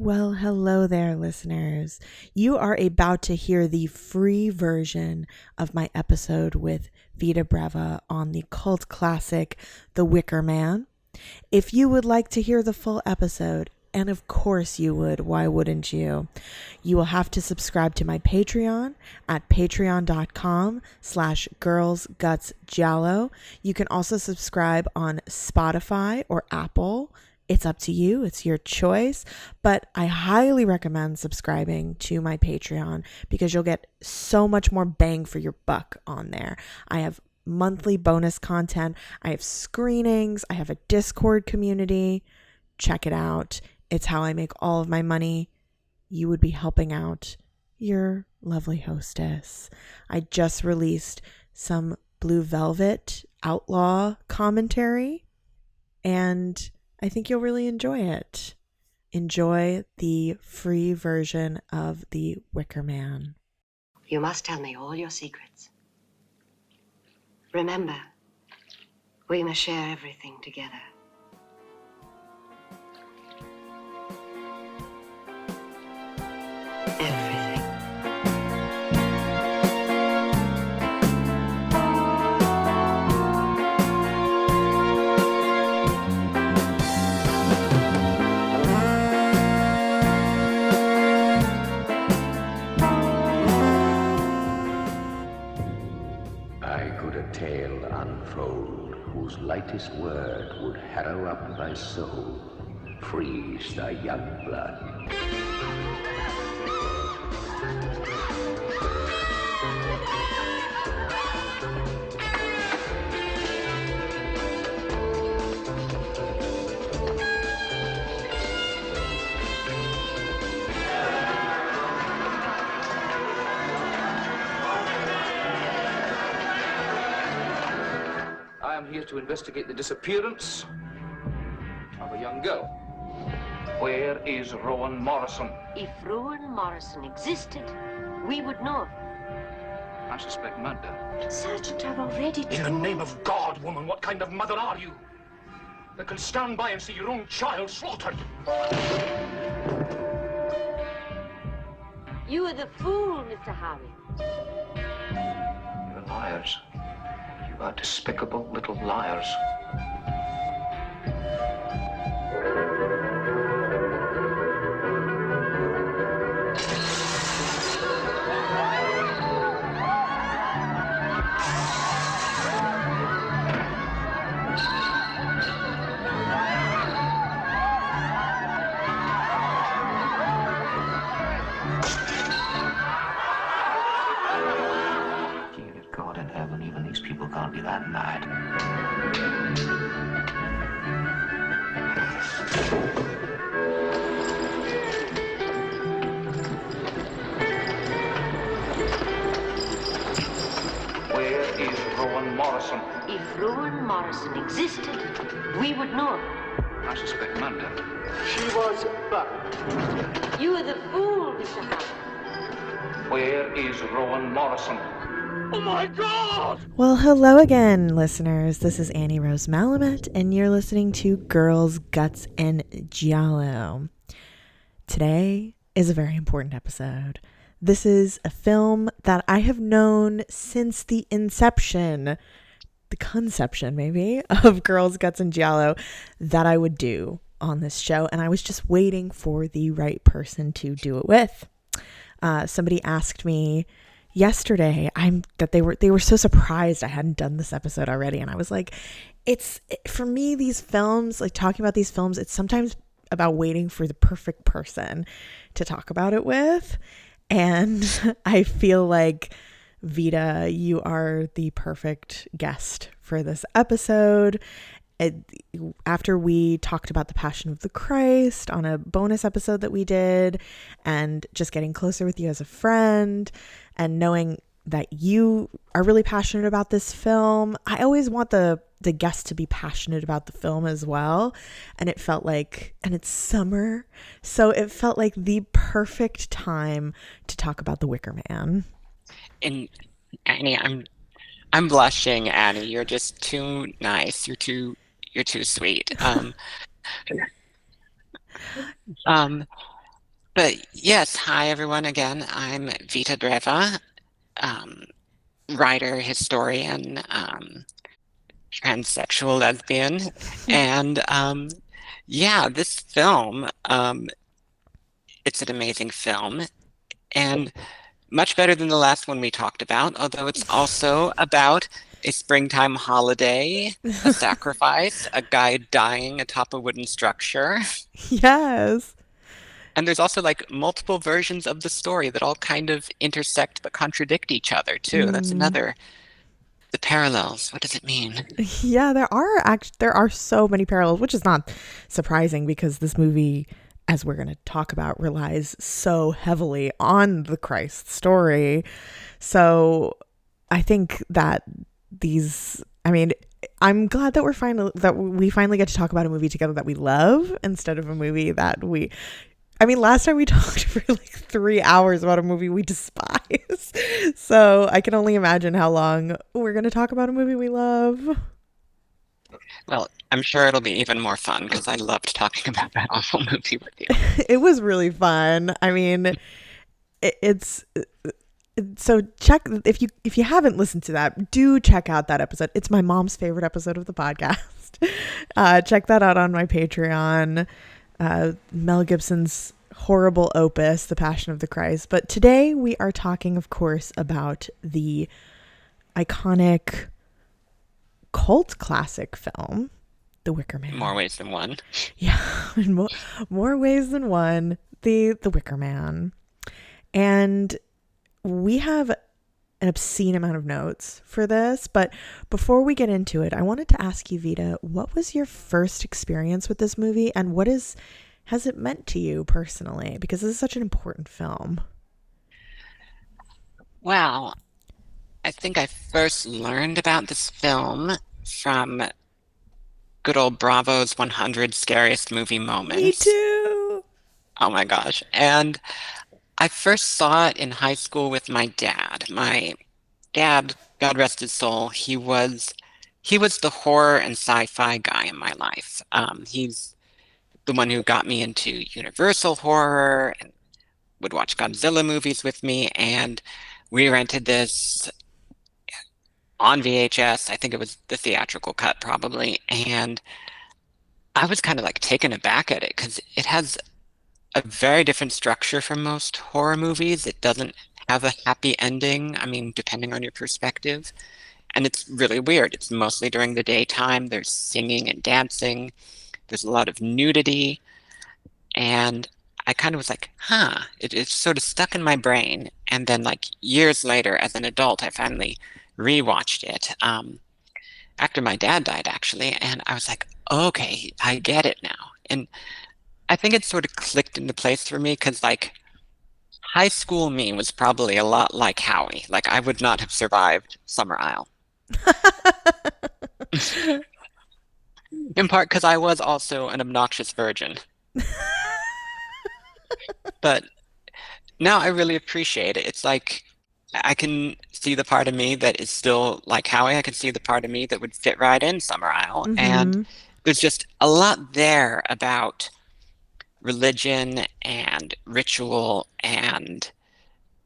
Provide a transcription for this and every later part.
Well, hello there, listeners. You are about to hear the free version of my episode with Vita Breva on the cult classic The Wicker Man. If you would like to hear the full episode, and of course you would, why wouldn't you? You will have to subscribe to my Patreon at patreon.com/girlsgutsgiallo. You can also subscribe on Spotify or Apple. It's up to you. It's your choice. But I highly recommend subscribing to my Patreon because you'll get so much more bang for your buck on there. I have monthly bonus content. I have screenings. I have a Discord community. Check it out. It's how I make all of my money. You would be helping out your lovely hostess. I just released some Blue Velvet Outlaw commentary, and I think you'll really enjoy it. Enjoy the free version of The Wicker Man. You must tell me all your secrets. Remember, we must share everything together. Everything. I could a tale unfold whose lightest word would harrow up thy soul, freeze thy young blood. I am here to investigate the disappearance of a young girl. Where is Rowan Morrison? If Rowan Morrison existed, we would know. I suspect murder. Sergeant, I've already In the name of God, woman, what kind of mother are you? That can stand by and see your own child slaughtered. You are the fool, Mr. Harry. You're liars. You are despicable little liars. Dear God in heaven, even these people can't be that mad. Where is Rowan Morrison? If Rowan Morrison existed, we would know. I suspect murder. She was burned. You are the fool, Mr. Harry. Where is Rowan Morrison? Oh my God! Well, hello again, listeners. This is Annie Rose Malamet, and you're listening to Girls, Guts, and Giallo. Today is a very important episode. This is a film that I have known since the inception, the conception maybe, of Girls, Guts, and Giallo that I would do on this show, and I was just waiting for the right person to do it with. Somebody asked me yesterday that they were so surprised I hadn't done this episode already, and I was like, for me, these films, like talking about these films, it's sometimes about waiting for the perfect person to talk about it with. And I feel like, Vita, you are the perfect guest for this episode. After we talked about the Passion of the Christ on a bonus episode that we did, and just getting closer with you as a friend, and knowing that you are really passionate about this film, I always want the guest to be passionate about the film as well. And it felt like, and it's summer, so it felt like the perfect time to talk about The Wicker Man. And Annie, I'm blushing, Annie. You're just too nice. You're too sweet. But yes, hi everyone again. I'm Vita Dreva, um, writer, historian, transsexual lesbian, and yeah, this film, it's an amazing film and much better than the last one we talked about, although it's also about a springtime holiday, a sacrifice, a guy dying atop a wooden structure. Yes. And there's also like multiple versions of the story that all kind of intersect but contradict each other too. That's Mm. another, the parallels. What does it mean? Yeah, there are so many parallels, which is not surprising because this movie, as we're going to talk about, relies so heavily on the Christ story. So I think that I mean, I'm glad that we finally get to talk about a movie together that we love instead of a movie that I mean, last time we talked for like 3 hours about a movie we despise. So I can only imagine how long we're going to talk about a movie we love. Well, I'm sure it'll be even more fun because I loved talking about that awful movie with you. It was really fun. I mean, it's so check if you haven't listened to that, do check out that episode. It's my mom's favorite episode of the podcast. Check that out on my Patreon. Mel Gibson's horrible opus, The Passion of the Christ. But today we are talking, of course, about the iconic cult classic film, The Wicker Man. More ways than one. Yeah, in more ways than one. The Wicker Man. And we have an obscene amount of notes for this, but before we get into it, I wanted to ask you, Vita, what was your first experience with this movie, and has it meant to you personally? Because this is such an important film. Well, I think I first learned about this film from good old Bravo's 100 Scariest Movie Me Moments. too. Oh my gosh. And I first saw it in high school with my dad. My dad, God rest his soul, he was the horror and sci-fi guy in my life. He's the one who got me into Universal horror and would watch Godzilla movies with me. And we rented this on VHS. I think it was the theatrical cut probably. And I was kind of like taken aback at it because it has a very different structure from most horror movies. It doesn't have a happy ending. I mean, depending on your perspective. And it's really weird. It's mostly during the daytime. There's singing and dancing. There's a lot of nudity. And I kind of was like, huh, it's sort of stuck in my brain. And then, like, years later, as an adult, I finally rewatched it after my dad died, actually. And I was like, okay, I get it now. And I think it sort of clicked into place for me because, like, high school me was probably a lot like Howie. Like, I would not have survived Summer Isle. In part because I was also an obnoxious virgin. But now I really appreciate it. It's like I can see the part of me that is still like Howie. I can see the part of me that would fit right in Summer Isle. And Mm-hmm. there's just a lot there about religion and ritual and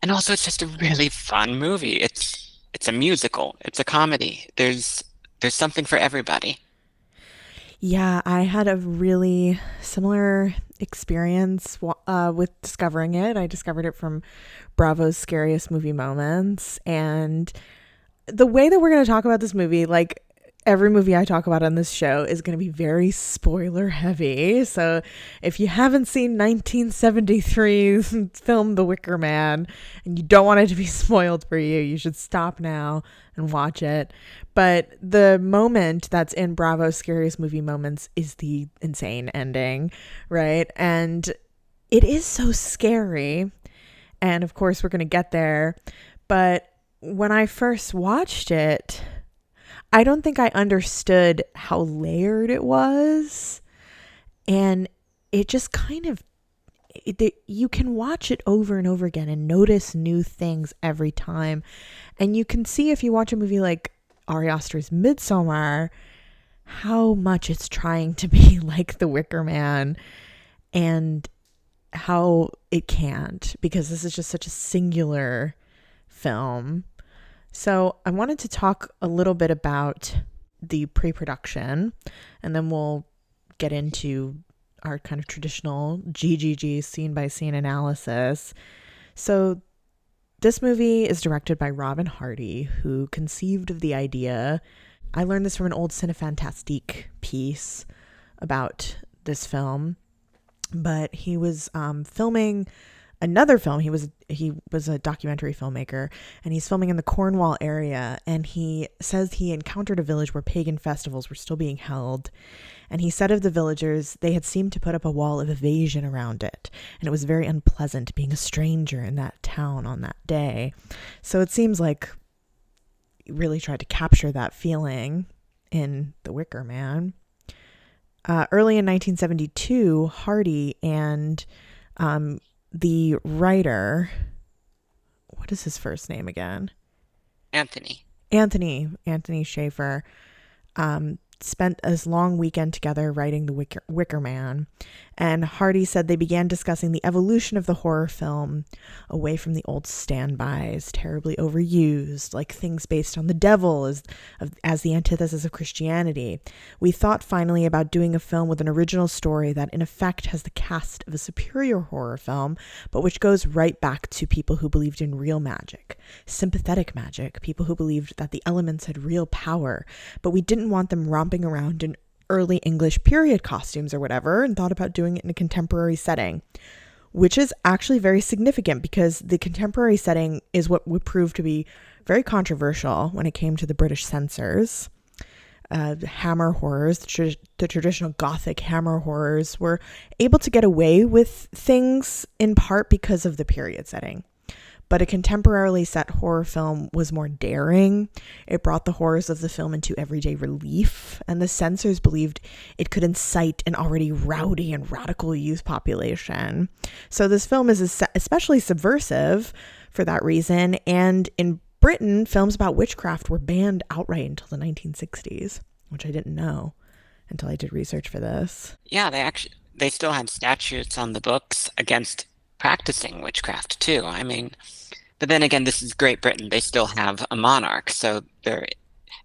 also it's just a really fun movie. It's a musical. It's a comedy. There's something for everybody. Yeah, I had a really similar experience with discovering it. I discovered it from Bravo's Scariest Movie Moments. And the way that we're going to talk about this movie, like every movie I talk about on this show, is going to be very spoiler heavy. So if you haven't seen 1973's film The Wicker Man and you don't want it to be spoiled for you, you should stop now and watch it. But the moment that's in Bravo's Scariest Movie Moments is the insane ending, right? And it is so scary. And of course, we're going to get there. But when I first watched it, I don't think I understood how layered it was. And it just kind of, you can watch it over and over again and notice new things every time. And you can see if you watch a movie like Ari Aster's Midsommar, how much it's trying to be like The Wicker Man. And how it can't, because this is just such a singular film. So I wanted to talk a little bit about the pre-production, and then we'll get into our kind of traditional GGG scene by scene analysis. So this movie is directed by Robin Hardy, who conceived of the idea. I learned this from an old Cinefantastique piece about this film, but he was filming another film. He was a documentary filmmaker, and he's filming in the Cornwall area, and he says he encountered a village where pagan festivals were still being held, and he said of the villagers they had seemed to put up a wall of evasion around it, and it was very unpleasant being a stranger in that town on that day. So it seems like he really tried to capture that feeling in The Wicker Man. Early in 1972, Hardy and the writer, what is his first name again? Anthony. Anthony Schaefer, spent a long weekend together writing The Wicker Man. And Hardy said they began discussing the evolution of the horror film away from the old standbys, terribly overused, like things based on the devil as the antithesis of Christianity. We thought finally about doing a film with an original story that in effect has the cast of a superior horror film, but which goes right back to people who believed in real magic, sympathetic magic, people who believed that the elements had real power, but we didn't want them romping around in early English period costumes or whatever, and thought about doing it in a contemporary setting, which is actually very significant because the contemporary setting is what would prove to be very controversial when it came to the British censors. Hammer horrors, the traditional Gothic Hammer horrors, were able to get away with things in part because of the period setting. But a contemporarily set horror film was more daring. It brought the horrors of the film into everyday relief, and the censors believed it could incite an already rowdy and radical youth population. So this film is especially subversive for that reason, and in Britain, films about witchcraft were banned outright until the 1960s, which I didn't know until I did research for this. Yeah, they still had statutes on the books against practicing witchcraft too. I mean, but then again, this is Great Britain. They still have a monarch, so they're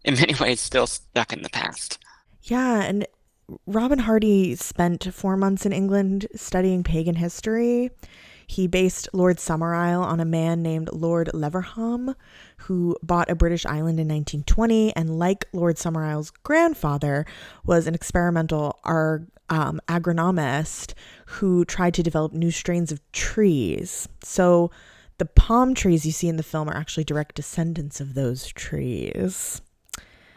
in many ways still stuck in the past. Yeah, and Robin Hardy spent 4 months in England studying pagan history. He based Lord Summerisle on a man named Lord Leverham, who bought a British island in 1920, and like Lord Summerisle's grandfather, was an experimental agronomist who tried to develop new strains of trees. So the palm trees you see in the film are actually direct descendants of those trees.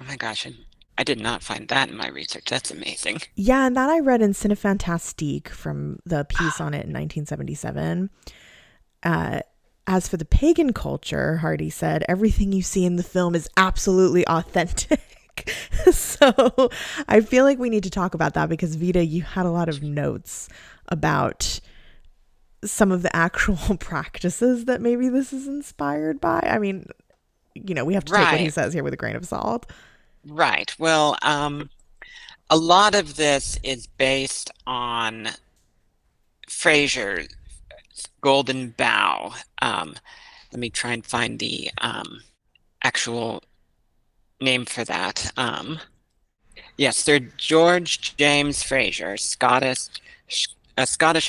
Oh my gosh, I did not find that in my research. That's amazing. Yeah, and that I read in Cinefantastique from the piece on it in 1977. As for the pagan culture, Hardy said, everything you see in the film is absolutely authentic. So I feel like we need to talk about that because, Vita, you had a lot of notes about some of the actual practices that maybe this is inspired by. I mean, we have to take what he Right, says here with a grain of salt. right. Well, a lot of this is based on Fraser's Golden Bough. Let me try and find the actual name for that. Yes, Sir George James Fraser, a Scottish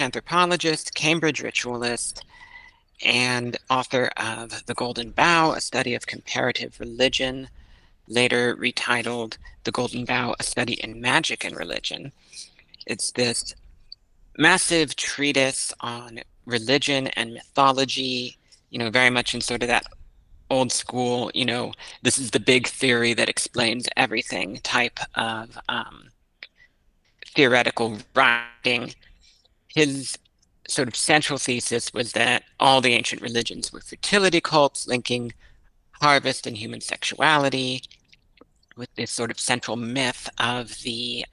anthropologist, Cambridge ritualist, and author of The Golden Bough, a study of comparative religion, later retitled The Golden Bough, a study in magic and religion. It's this massive treatise on religion and mythology, very much in sort of that old school, this is the big theory that explains everything type of theoretical writing. His sort of central thesis was that all the ancient religions were fertility cults linking harvest and human sexuality, with this sort of central myth of the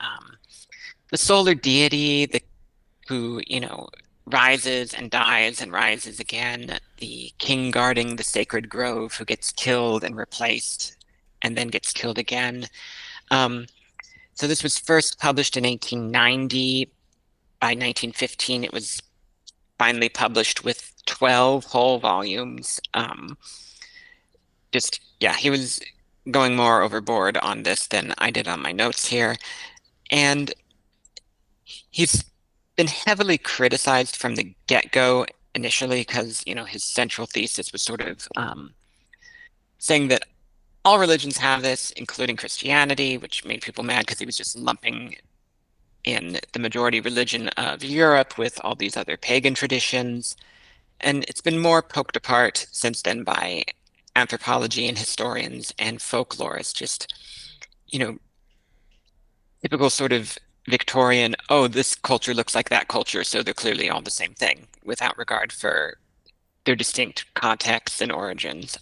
solar deity, who rises and dies and rises again, the king guarding the sacred grove who gets killed and replaced and then gets killed again. So this was first published in 1890. By 1915, it was finally published with 12 whole volumes. Yeah, he was going more overboard on this than I did on my notes here. And he's been heavily criticized from the get-go initially because, his central thesis was sort of saying that all religions have this, including Christianity, which made people mad because he was just lumping in the majority religion of Europe with all these other pagan traditions. And it's been more poked apart since then by anthropology and historians and folklorists, just, you know, typical sort of Victorian, oh, this culture looks like that culture, so they're clearly all the same thing, without regard for their distinct contexts and origins.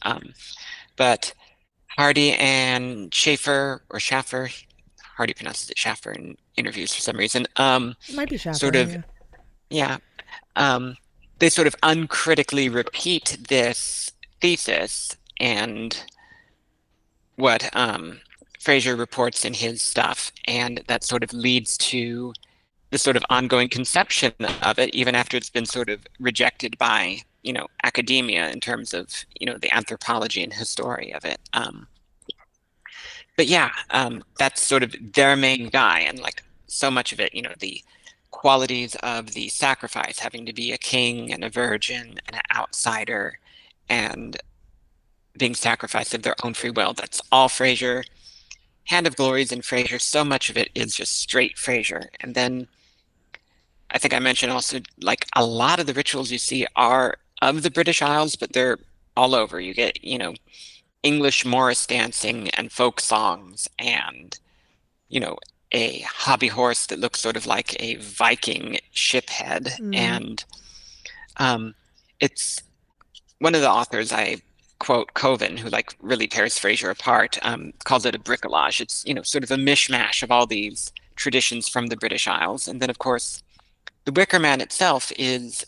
But Hardy and Schaefer, or Schaffer, Hardy pronounces it Schaffer in interviews for some reason, It might be sort Schaffer, of, yeah. yeah, um, they sort of uncritically repeat this thesis and what Fraser reports in his stuff, and that sort of leads to the sort of ongoing conception of it, even after it's been sort of rejected by, academia in terms of, the anthropology and history of it. But yeah, that's sort of their main guy, and like so much of it, the qualities of the sacrifice, having to be a king and a virgin and an outsider, and being sacrificed of their own free will. That's all Frasier. Hand of Glories in Frasier, so much of it is just straight Frasier. And then I think I mentioned also like a lot of the rituals you see are of the British Isles, but they're all over. You get, English Morris dancing and folk songs and, you know, a hobby horse that looks sort of like a Viking ship head. Mm. And it's one of the authors I quote, Coven, who like really tears Frasier apart, calls it a bricolage. It's, sort of a mishmash of all these traditions from the British Isles. And then, of course, the Wicker Man itself is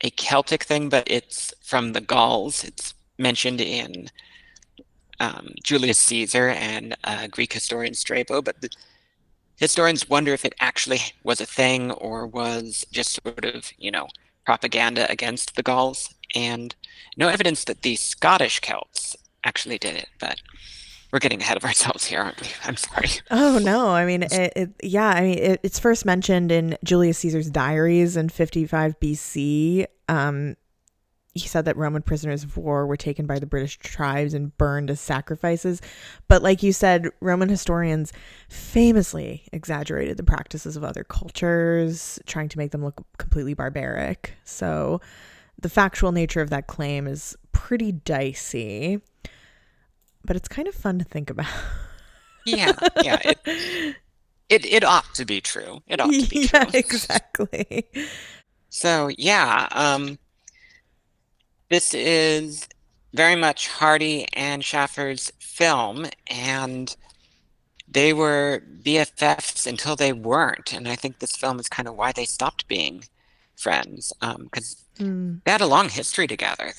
a Celtic thing, but it's from the Gauls. It's mentioned in Julius Caesar and Greek historian Strabo, but the historians wonder if it actually was a thing or was just sort of, propaganda against the Gauls. And no evidence that the Scottish Celts actually did it, but we're getting ahead of ourselves here, aren't we? I'm sorry. Oh no! I mean, yeah. I mean, it's first mentioned in Julius Caesar's diaries in 55 BC. He said that Roman prisoners of war were taken by the British tribes and burned as sacrifices. But like you said, Roman historians famously exaggerated the practices of other cultures, trying to make them look completely barbaric. So the factual nature of that claim is pretty dicey, but it's kind of fun to think about. Yeah, yeah. It ought to be true. It ought to be Yeah, true. exactly. So yeah, this is very much Hardy and Schaffer's film, and they were BFFs until they weren't. And I think this film is kind of why they stopped being friends, because Mm. they had a long history together.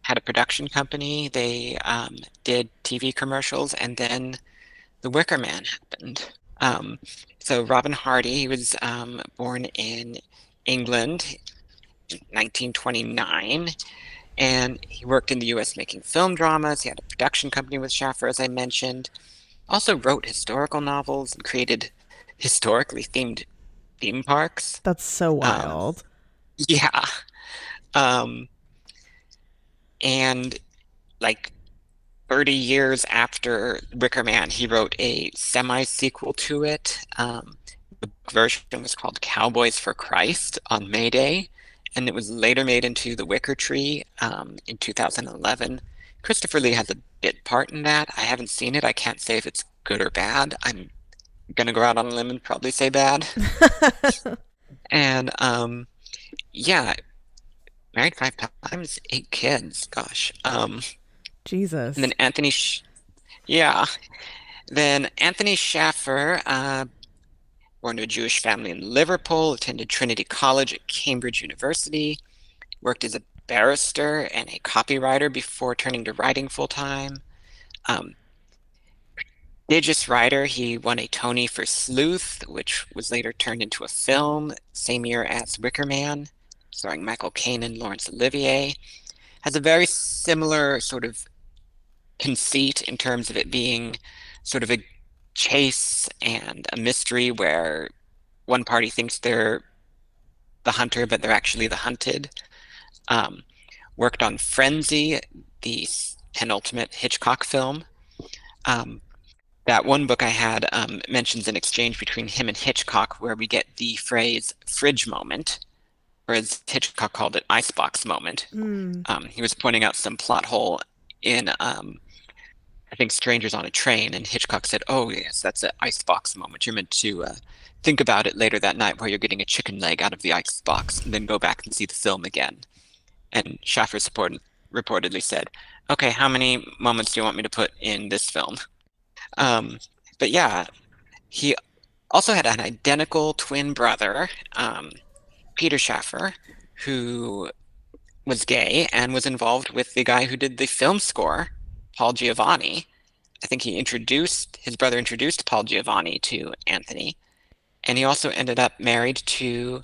Had a production company. They did TV commercials, and then The Wicker Man happened. So Robin Hardy, he was born in England in 1929, and he worked in the US making film dramas. He had a production company with Schaffer, as I mentioned. Also wrote historical novels and created historically themed theme parks. That's so Um, wild. yeah. Um, and like 30 years after Wicker Man, he wrote a semi-sequel to it. The version was called Cowboys for Christ on May Day, and it was later made into The Wicker Tree in 2011. Christopher Lee has a bit part in that. I haven't seen it. I can't say if it's good or bad. I'm gonna go out on a limb and probably say bad. And yeah, married 5 times, 8 kids. Gosh. And Jesus. then yeah. Then Anthony Schaffer, born to a Jewish family in Liverpool, attended Trinity College at Cambridge University, worked as a barrister and a copywriter before turning to writing full time. Um, Digis Ryder, he won a Tony for Sleuth, which was later turned into a film, same year as Wicker Man, starring Michael Caine and Laurence Olivier. Has a very similar sort of conceit in terms of it being sort of a chase and a mystery where one party thinks they're the hunter, but they're actually the hunted. Um, Worked on Frenzy, the penultimate Hitchcock film. Um, that one book I had mentions an exchange between him and Hitchcock where we get the phrase fridge moment, whereas Hitchcock called it icebox moment. Mm. He was pointing out some plot hole in, I think, Strangers on a Train, and Hitchcock said, "Oh, yes, that's an icebox moment. You're meant to think about it later that night where you're getting a chicken leg out of the icebox and then go back and see the film again." And reportedly said, "Okay, how many moments do you want me to put in this film?" Um, but yeah, he also had an identical twin brother, Peter Schaffer, who was gay and was involved with the guy who did the film score, Paul Giovanni. I think his brother introduced Paul Giovanni to Anthony, and he also ended up married to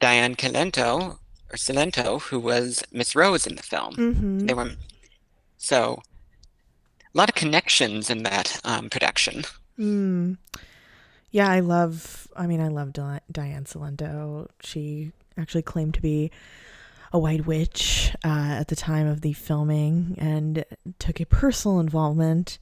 Diane Cilento, who was Miss Rose in the film. Mm-hmm. They were so a lot of connections in that production. Mm. Yeah, I love Diane Salento. She actually claimed to be a white witch at the time of the filming and took a personal involvement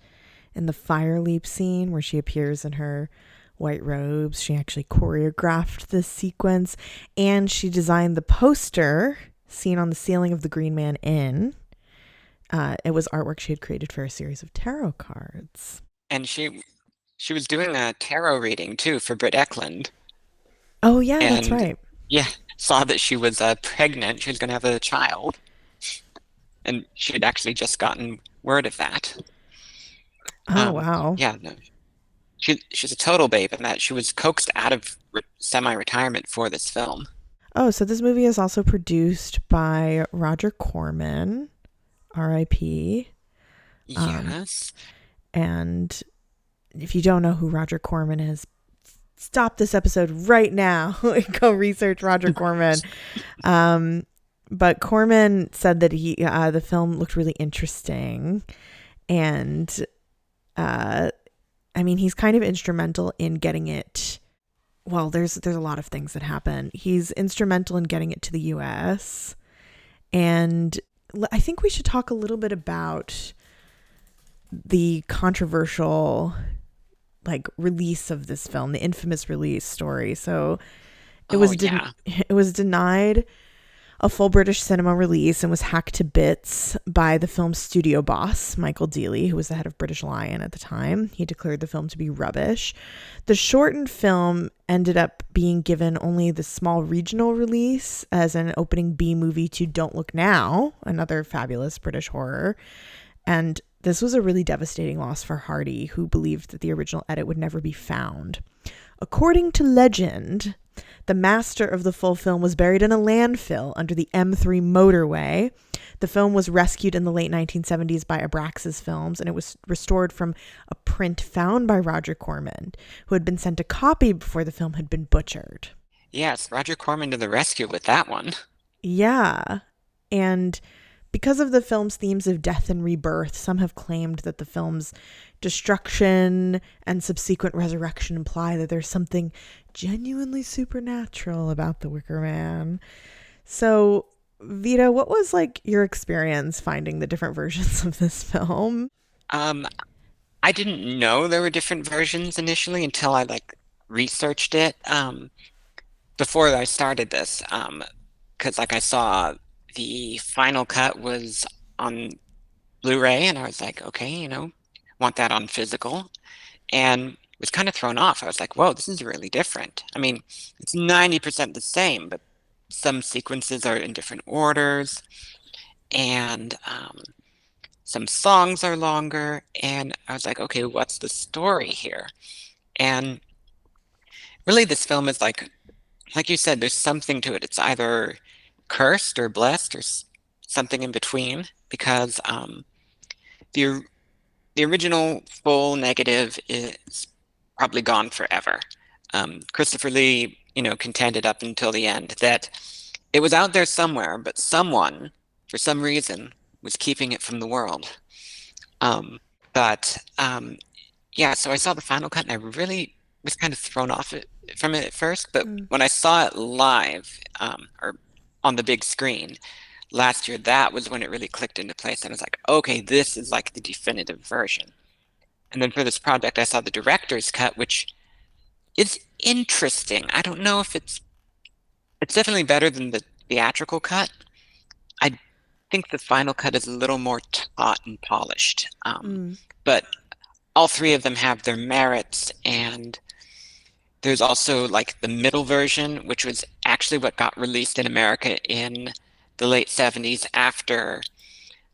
in the fire leap scene where she appears in her white robes. She actually choreographed this sequence and she designed the poster seen on the ceiling of the Green Man Inn. It was artwork she had created for a series of tarot cards. And she was doing a tarot reading too for Britt Eklund, Oh, yeah, that's and right. yeah, saw that she was pregnant. She was going to have a child, and she had actually just gotten word of that. Oh, wow. Yeah, no, she's a total babe in that she was coaxed out of semi-retirement for this film. Oh, so this movie is also produced by Roger Corman, R.I.P. Um, Yes. and if you don't know who Roger Corman is, stop this episode right now and go research Roger Corman. But Corman said that the film looked really interesting, and he's kind of instrumental in getting it. Well, there's a lot of things that happen. He's instrumental in getting it to the U.S. And I think we should talk a little bit about the controversial release of this film, the infamous release story. So Oh yeah. it was denied a full British cinema release and was hacked to bits by the film's studio boss, Michael Dealey, who was the head of British Lion at the time. He declared the film to be rubbish. The shortened film ended up being given only the small regional release as an opening B movie to Don't Look Now, another fabulous British horror. And this was a really devastating loss for Hardy, who believed that the original edit would never be found. According to legend, the master of the full film was buried in a landfill under the M3 motorway. The film was rescued in the late 1970s by Abraxas Films, and it was restored from a print found by Roger Corman, who had been sent a copy before the film had been butchered. Yes, Roger Corman to the rescue with that one. Yeah. And because of the film's themes of death and rebirth, some have claimed that the film's destruction and subsequent resurrection imply that there's something genuinely supernatural about the Wicker Man. So, Vita, what was your experience finding the different versions of this film? Um, I didn't know there were different versions initially until I researched it before I started this. Because I saw the final cut was on Blu-ray, and I was like, okay, want that on physical, and was kind of thrown off. I was like, whoa, this is really different. I mean, it's 90% the same, but some sequences are in different orders, and some songs are longer, and I was like, okay, what's the story here? And really, this film is like you said, there's something to it. It's either cursed or blessed or something in between, because the the original full negative is probably gone forever. Christopher Lee, contended up until the end that it was out there somewhere, but someone, for some reason, was keeping it from the world. Um, but yeah, so I saw the final cut and I really was kind of thrown off from it at first. But Mm. when I saw it live, or on the big screen last year, that was when it really clicked into place. And I was like, okay, this is like the definitive version. And then for this project, I saw the director's cut, which is interesting. I don't know if it's definitely better than the theatrical cut. I think the final cut is a little more taut and polished. Mm. But all three of them have their merits, and there's also like the middle version, which was actually what got released in America in the late 70s after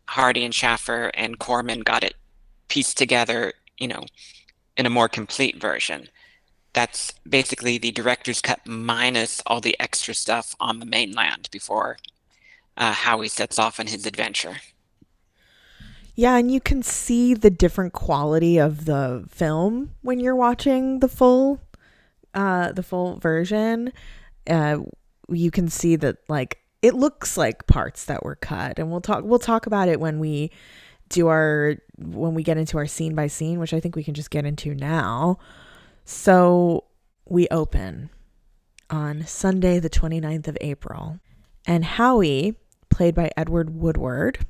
Hardy and Schaffer and Corman got it pieced together, in a more complete version. That's basically the director's cut minus all the extra stuff on the mainland before Howie sets off on his adventure. Yeah, and you can see the different quality of the film when you're watching the full version. Uh, you can see that like it looks like parts that were cut, and we'll talk about it when we get into our scene by scene, which I think we can just get into now. So we open on Sunday, the 29th of April, and Howie, played by Edward Woodward,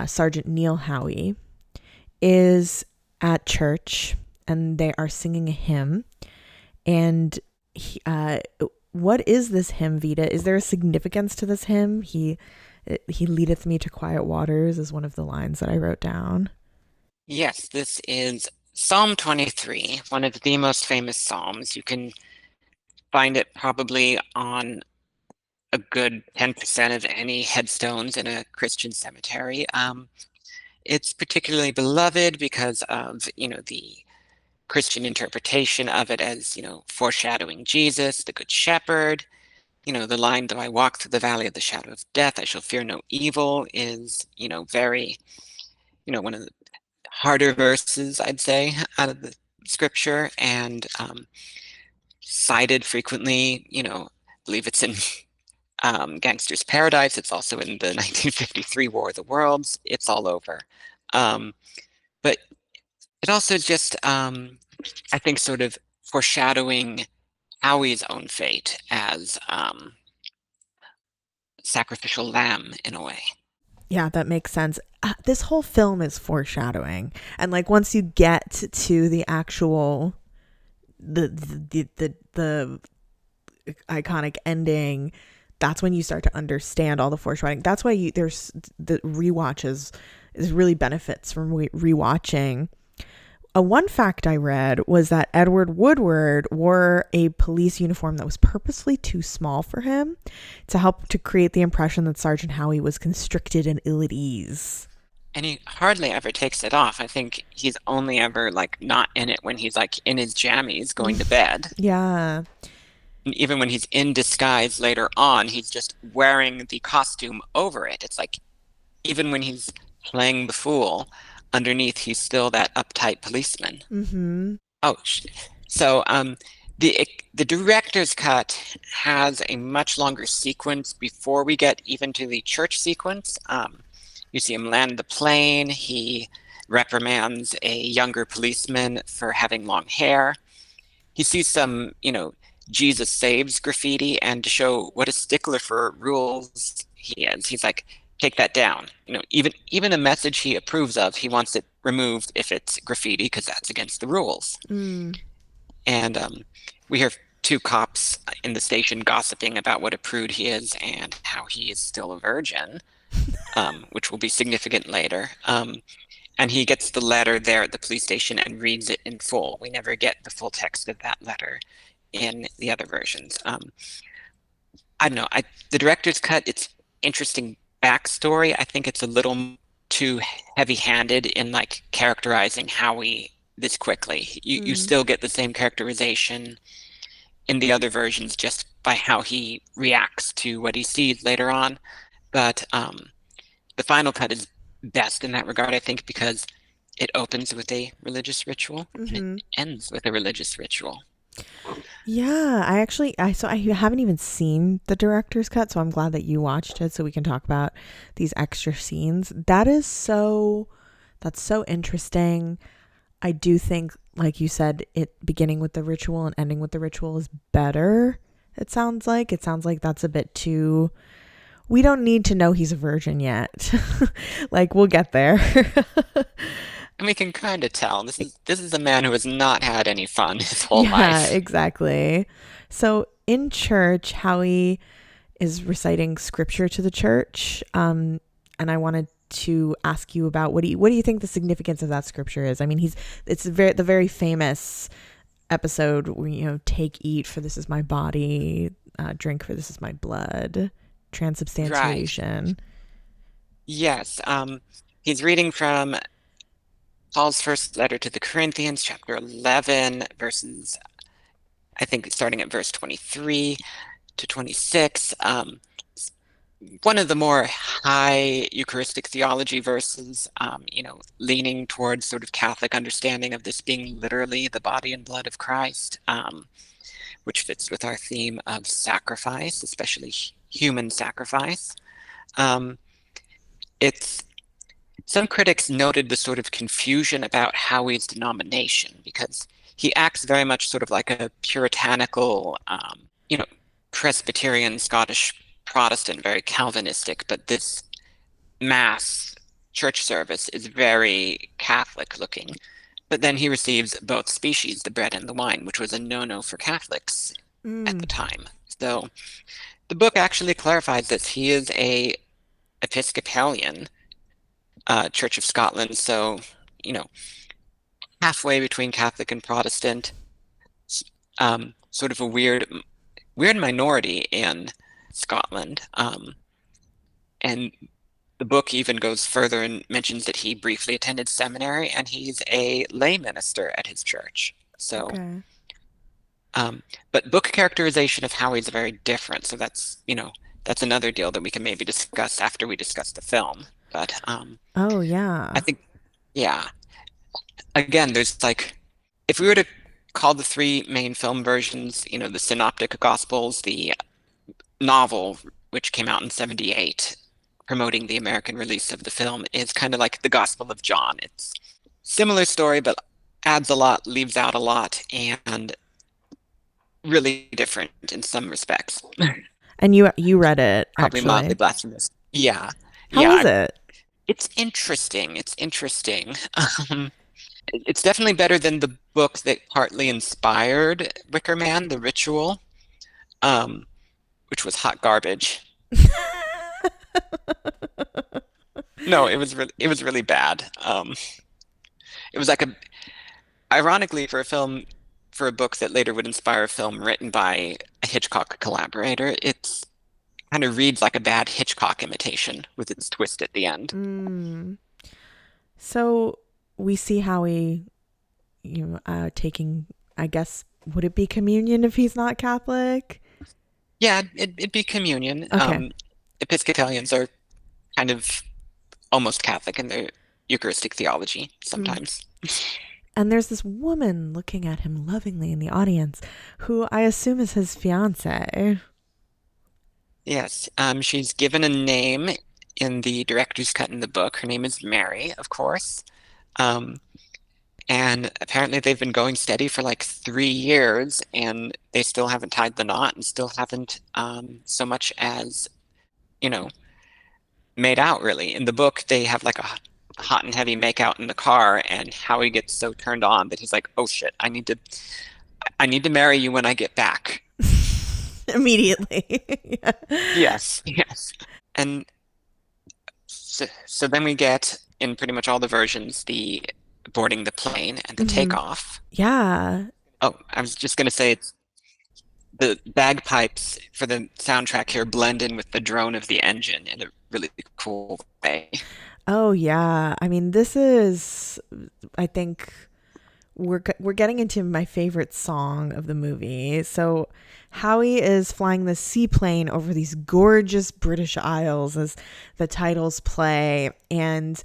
Sergeant Neil Howie, is at church and they are singing a hymn. And what is this hymn, Vita? Is there a significance to this hymn? He leadeth me to quiet waters is one of the lines that I wrote down. Yes, this is Psalm 23, one of the most famous psalms. You can find it probably on a good 10% of any headstones in a Christian cemetery. It's particularly beloved because of, the Christian interpretation of it as, foreshadowing Jesus, the Good Shepherd. The line, though I walk through the valley of the shadow of death, I shall fear no evil is, very, one of the harder verses, I'd say, out of the scripture, and cited frequently, I believe it's in Gangster's Paradise. It's also in the 1953 War of the Worlds. It's all over. Um, but it also just, I think, sort of foreshadowing Howie's own fate as sacrificial lamb in a way. Yeah, that makes sense. This whole film is foreshadowing, and like once you get to the actual the iconic ending, that's when you start to understand all the foreshadowing. That's why there's the rewatches is really benefits from rewatching. One fact I read was that Edward Woodward wore a police uniform that was purposely too small for him to help to create the impression that Sergeant Howie was constricted and ill at ease. And he hardly ever takes it off. I think he's only ever like not in it when he's like in his jammies going to bed. Yeah. And even when he's in disguise later on, he's just wearing the costume over it. It's like even when he's playing the fool, underneath he's still that uptight policeman. Mm-hmm. Oh, so the director's cut has a much longer sequence before we get even to the church sequence. You see him land the plane. He reprimands a younger policeman for having long hair. He sees some, Jesus saves graffiti, and to show what a stickler for rules he is, he's like, take that down. Even a message he approves of, he wants it removed if it's graffiti because that's against the rules. Mm. And we hear two cops in the station gossiping about what a prude he is and how he is still a virgin, which will be significant later. And he gets the letter there at the police station and reads it in full. We never get the full text of that letter in the other versions. I don't know. The director's cut, it's interesting backstory. I think it's a little too heavy-handed in like characterizing Howie this quickly. You still get the same characterization in the other versions just by how he reacts to what he sees later on. But the final cut is best in that regard, I think, because it opens with a religious ritual and it Mm-hmm. ends with a religious ritual. Yeah, I haven't even seen the director's cut, so I'm glad that you watched it so we can talk about these extra scenes. That's so interesting. I do think, like you said, it beginning with the ritual and ending with the ritual is better. It sounds like that's a bit too. We don't need to know he's a virgin yet. Like we'll get there. And we can kind of tell this is a man who has not had any fun his whole Yeah, life. exactly. So in church, Howie is reciting scripture to the church, and I wanted to ask you about what do you think the significance of that scripture is? I mean, it's the very famous episode where take, eat, for this is my body, drink, for this is my blood, Right. transubstantiation. Yes. He's reading from Paul's first letter to the Corinthians, chapter 11, verses, I think starting at verse 23 to 26. One of the more high Eucharistic theology verses, leaning towards sort of Catholic understanding of this being literally the body and blood of Christ, which fits with our theme of sacrifice, especially human sacrifice. Um, it's Some critics noted the sort of confusion about Howie's denomination because he acts very much sort of like a puritanical, you know, Presbyterian Scottish Protestant, very Calvinistic, but this Mass church service is very Catholic looking. But then he receives both species, the bread and the wine, which was a no-no for Catholics at the Mm. time. So the book actually clarifies that he is a Episcopalian, Church of Scotland, so you know, halfway between Catholic and Protestant, sort of a weird minority in Scotland. And the book even goes further and mentions that he briefly attended seminary and he's a lay minister at his church. So, Okay. but book characterization of Howie's very different. So that's another deal that we can maybe discuss after we discuss the film. But Oh I yeah. think, yeah, again, there's like, if we were to call the three main film versions, the Synoptic Gospels, the novel, which came out in 78, promoting the American release of the film, is kind of like the Gospel of John. It's similar story, but adds a lot, leaves out a lot, and really different in some respects. And you read it Probably mildly actually. blasphemous. Yeah, How yeah. is it? It's interesting. It's interesting. Um, it's definitely better than the book that partly inspired Wicker Man, The Ritual, um, which was hot garbage. No, it was really bad. It was like ironically for a film, for a book that later would inspire a film written by a Hitchcock collaborator, it's kind of reads like a bad Hitchcock imitation with its twist at the end. Mm. So we see Howie, taking, I guess, would it be communion if he's not Catholic? Yeah, it'd be communion. Okay. Episcopalians are kind of almost Catholic in their Eucharistic theology Mm. sometimes. And there's this woman looking at him lovingly in the audience, who I assume is his fiance. Yes, she's given a name in the director's cut in the book. Her name is Mary, of course. Um, and apparently they've been going steady for like 3 years, and they still haven't tied the knot and still haven't so much as, you know, made out really. In the book, they have like a hot and heavy makeout in the car, and Howie gets so turned on that he's like, "Oh shit, I need to marry you when I get back." Immediately. Yeah. Yes, yes. And so then we get in pretty much all the versions the boarding the plane and the Hmm. takeoff. Yeah. Oh, I was just gonna say it's the bagpipes for the soundtrack here blend in with the drone of the engine in a really cool way. Oh yeah. I mean, this is, I think we're getting into my favorite song of the movie. So Howie is flying the seaplane over these gorgeous British Isles as the titles play, and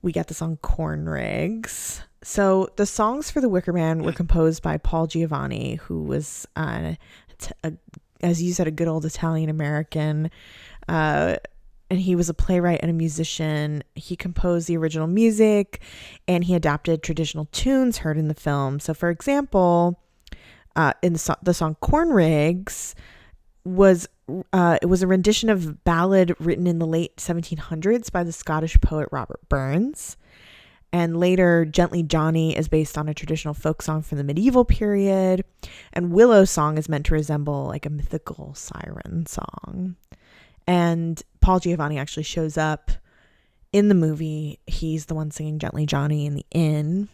we get the song Corn Rigs. So the songs for the Wicker Man were composed by Paul Giovanni, who was, as you said, a good old Italian American. Uh, and he was a playwright and a musician. He composed the original music, and he adapted traditional tunes heard in the film. So, for example, in the song "Corn Rigs" was it was a rendition of ballad written in the late 1700s by the Scottish poet Robert Burns. And later, Gently Johnny is based on a traditional folk song from the medieval period. And Willow Song is meant to resemble like a mythical siren song. And Paul Giovanni actually shows up in the movie. He's the one singing Gently Johnny in the inn.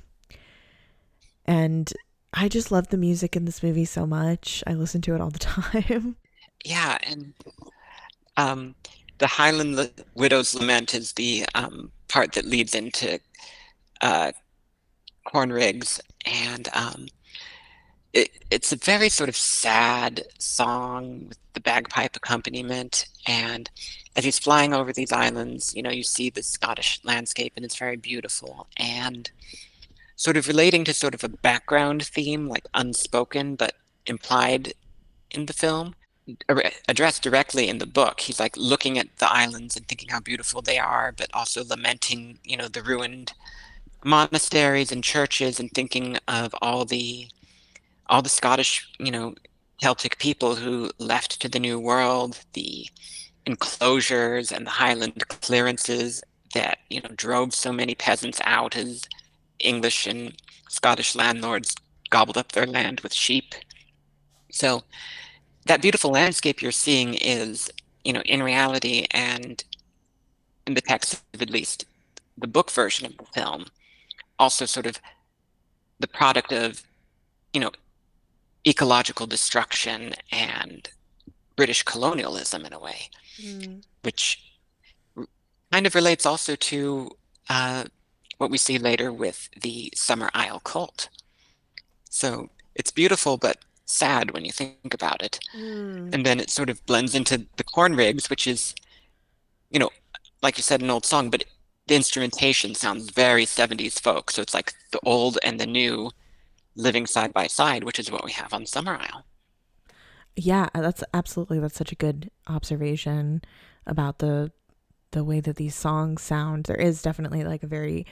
And I just love the music in this movie so much. I listen to it all the time. Yeah, and the Highland Widow's Lament is the part that leads into Corn Rigs, and it's a very sort of sad song with the bagpipe accompaniment. And as he's flying over these islands, you see the Scottish landscape, and it's very beautiful. And sort of relating to sort of a background theme, like unspoken but implied in the film, addressed directly in the book. He's like looking at the islands and thinking how beautiful they are, but also lamenting, the ruined monasteries and churches, and thinking of all the Scottish, Celtic people who left to the New World, the enclosures and the Highland clearances that, drove so many peasants out as English and Scottish landlords gobbled up their land with sheep. So that beautiful landscape you're seeing is, in reality, and in the text of at least the book version of the film, also sort of the product of, ecological destruction and British colonialism in a way, which kind of relates also to what we see later with the Summer Isle cult. So it's beautiful but sad when you think about it. And then it sort of blends into the Corn Rigs, which is, like you said, an old song, but the instrumentation sounds very 70s folk. So it's like the old and the new living side by side, which is what we have on Summer Isle. Yeah, that's such a good observation about the way that these songs sound. There is definitely like a very,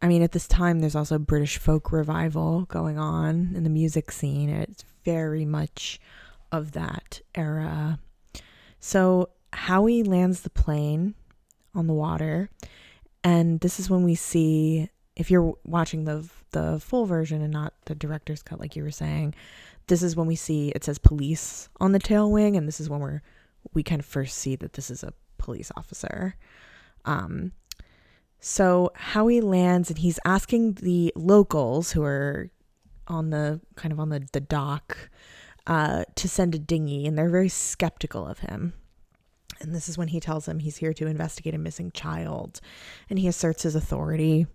at this time there's also British folk revival going on in the music scene. It's very much of that era. So Howie lands the plane on the water, and this is when we see, if you're watching the full version and not the director's cut like you were saying, this is when we see it says police on the tail wing, and this is when we kind of first see that this is a police officer. So Howie lands, and he's asking the locals who are on the dock to send a dinghy, and they're very skeptical of him. And this is when he tells them he's here to investigate a missing child, and he asserts his authority.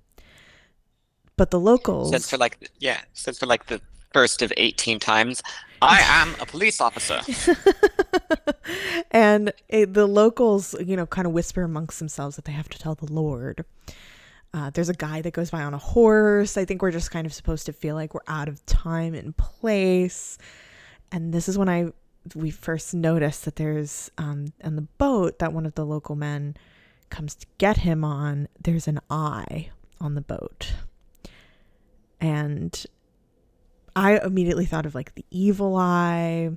But the locals Says for the first of 18 times, I am a police officer. and the locals, kind of whisper amongst themselves that they have to tell the Lord. There's a guy that goes by on a horse. I think we're just kind of supposed to feel like we're out of time and place. And this is when we first notice that there's on the boat that one of the local men comes to get him on, there's an eye on the boat. And I immediately thought of like the evil eye.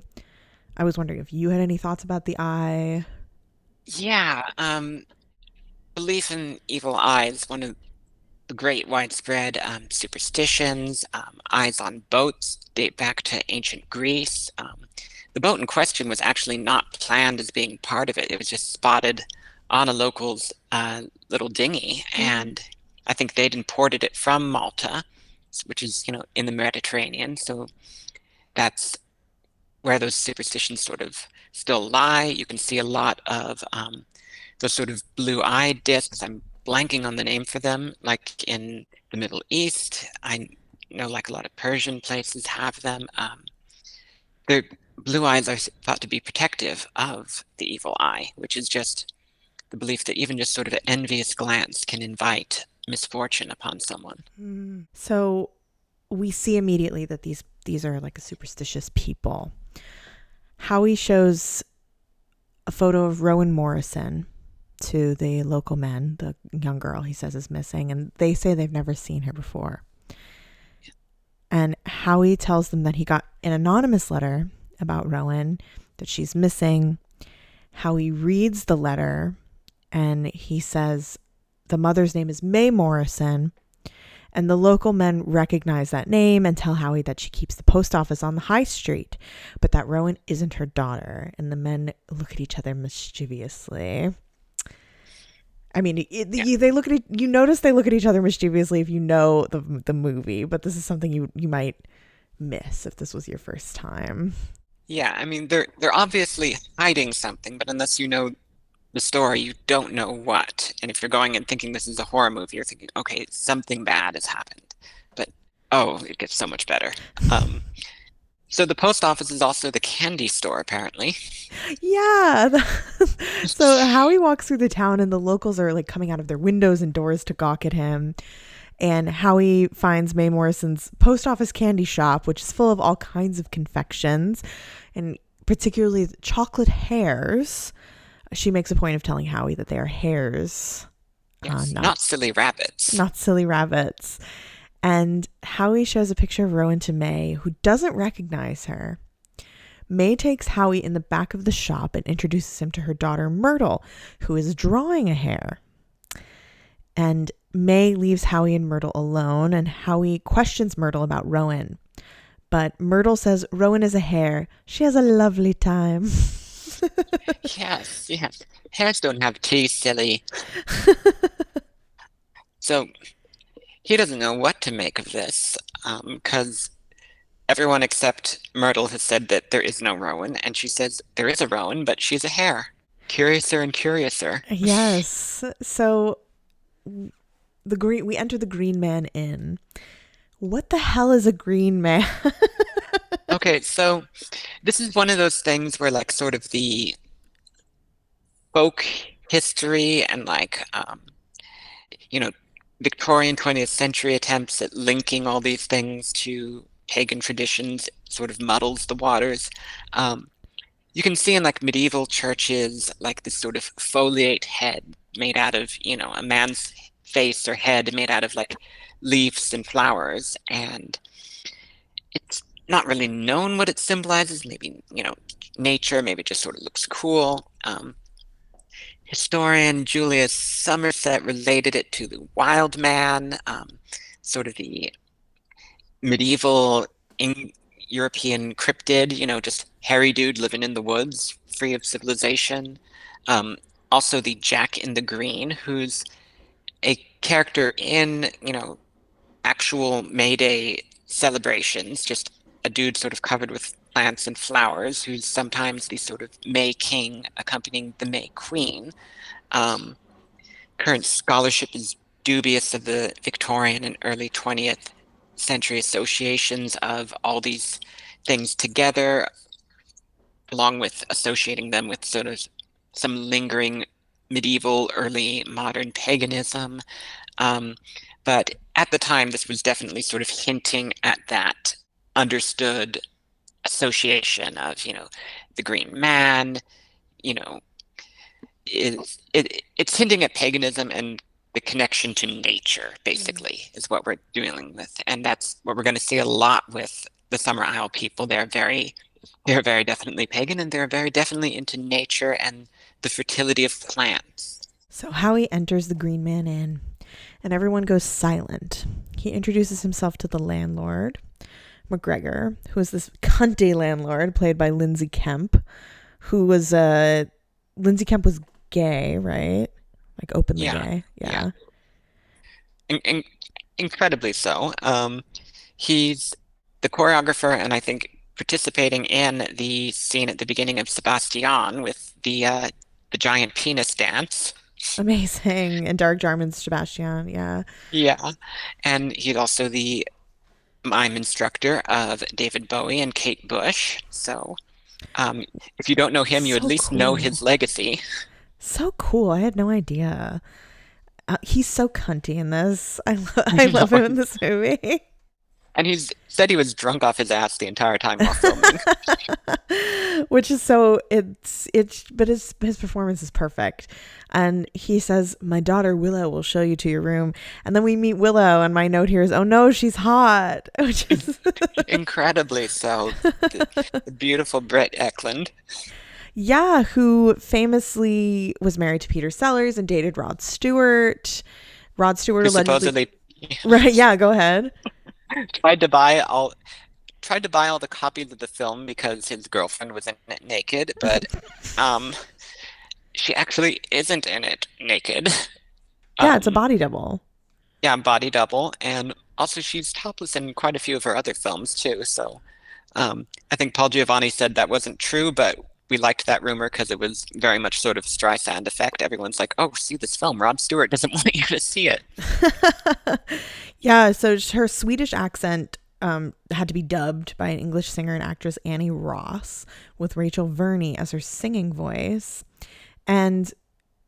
I was wondering if you had any thoughts about the eye. Yeah, belief in evil eyes, one of the great widespread superstitions. Eyes on boats date back to ancient Greece. The boat in question was actually not planned as being part of it. It was just spotted on a local's little dinghy, and I think they'd imported it from Malta, which is, in the Mediterranean. So that's where those superstitions sort of still lie. You can see a lot of those sort of blue-eyed discs. I'm blanking on the name for them, like in the Middle East. I know like a lot of Persian places have them. Their blue eyes are thought to be protective of the evil eye, which is just the belief that even just sort of an envious glance can invite misfortune upon someone. So we see immediately that these are like a superstitious people. Howie shows a photo of Rowan Morrison to the local men, the young girl he says is missing, and they say they've never seen her before. And Howie tells them that he got an anonymous letter about Rowan, that she's missing. Howie reads the letter and he says the mother's name is Mae Morrison. And the local men recognize that name and tell Howie that she keeps the post office on the high street, but that Rowan isn't her daughter. And the men look at each other mischievously. I mean, they look at it. You notice they look at each other mischievously if you know the movie, but this is something you might miss if this was your first time. Yeah, I mean they're obviously hiding something, but unless you know the story, you don't know what. And if you're going and thinking this is a horror movie, you're thinking, okay, something bad has happened. But oh, it gets so much better. Um, so the post office is also the candy store, apparently. Yeah. So Howie walks through the town and the locals are like coming out of their windows and doors to gawk at him. And Howie finds Mae Morrison's post office candy shop, which is full of all kinds of confections and particularly chocolate hairs. She makes a point of telling Howie that they are hares, Yes, not silly rabbits. not silly rabbits. And Howie shows a picture of Rowan to Mae, who doesn't recognize her. Mae takes Howie in the back of the shop and introduces him to her daughter Myrtle, who is drawing a hare. And Mae leaves Howie and Myrtle alone, and Howie questions Myrtle about Rowan. But Myrtle says Rowan is a hare. She has a lovely time. Yes, yes. Hares don't have teeth, silly. So he doesn't know what to make of this, because everyone except Myrtle has said that there is no Rowan, and she says there is a Rowan, but she's a hare. Curiouser and curiouser. Yes. So we enter the Green Man Inn. What the hell is a green man? Okay, so this is one of those things where like sort of the folk history and like you know, Victorian 20th century attempts at linking all these things to pagan traditions sort of muddles the waters. Um, you can see in like medieval churches like this sort of foliate head made out of, a man's face or head made out of like leaves and flowers, and it's not really known what it symbolizes. Maybe, nature, maybe it just sort of looks cool. Historian Julius Somerset related it to the wild man, sort of the medieval European cryptid, just hairy dude living in the woods, free of civilization. Um, Also the Jack in the Green, who's a character in, actual May Day celebrations, just a dude sort of covered with plants and flowers, who's sometimes the sort of May King accompanying the May Queen. Um, Current scholarship is dubious of the Victorian and early 20th century associations of all these things together, along with associating them with sort of some lingering medieval, early modern paganism. Um, but at the time, this was definitely sort of hinting at that understood association of, the Green Man, you know, it's hinting at paganism and the connection to nature, basically, is what we're dealing with. And that's what we're going to see a lot with the Summer Isle people. They're very definitely pagan, and they're very definitely into nature and the fertility of plants. So Howie enters the Green Man Inn, and everyone goes silent. He introduces himself to the landlord, McGregor, who is this cunty landlord played by Lindsay Kemp, who was Lindsay Kemp was gay, right? Like openly gay. Yeah. Incredibly so. He's the choreographer, and I think participating in the scene at the beginning of Sebastian with the giant penis dance. Amazing. And Dark Jarman's Sebastian. Yeah. Yeah, and he's also the mime instructor of David Bowie and Kate Bush. So, if you don't know him, you at So least know cool. his legacy. So cool. I had no idea. He's so cunty in this. I love him in this movie. And he's said he was drunk off his ass the entire time while filming. Which is so it's but his performance is perfect. And he says, "My daughter Willow will show you to your room." And then we meet Willow, and my note here is, "Oh no, she's hot." Which is Incredibly so. The beautiful Britt Eklund. yeah, who famously was married to Peter Sellers and dated Rod Stewart. Rod Stewart Who allegedly supposedly right, yeah, go ahead. tried to buy all tried to buy all the copies of the film because his girlfriend was in it naked, but um she actually isn't in it naked. Yeah, it's a Um body double. yeah, body double, and also she's topless in quite a few of her other films too, so I think Paul Giovanni said that wasn't true, but we liked that rumor because it was very much sort of Streisand effect. Everyone's like, "Oh, see this film. Rod Stewart doesn't want you to see it." Yeah, so her Swedish accent had to be dubbed by an English singer and actress, Annie Ross, with Rachel Verney as her singing voice. And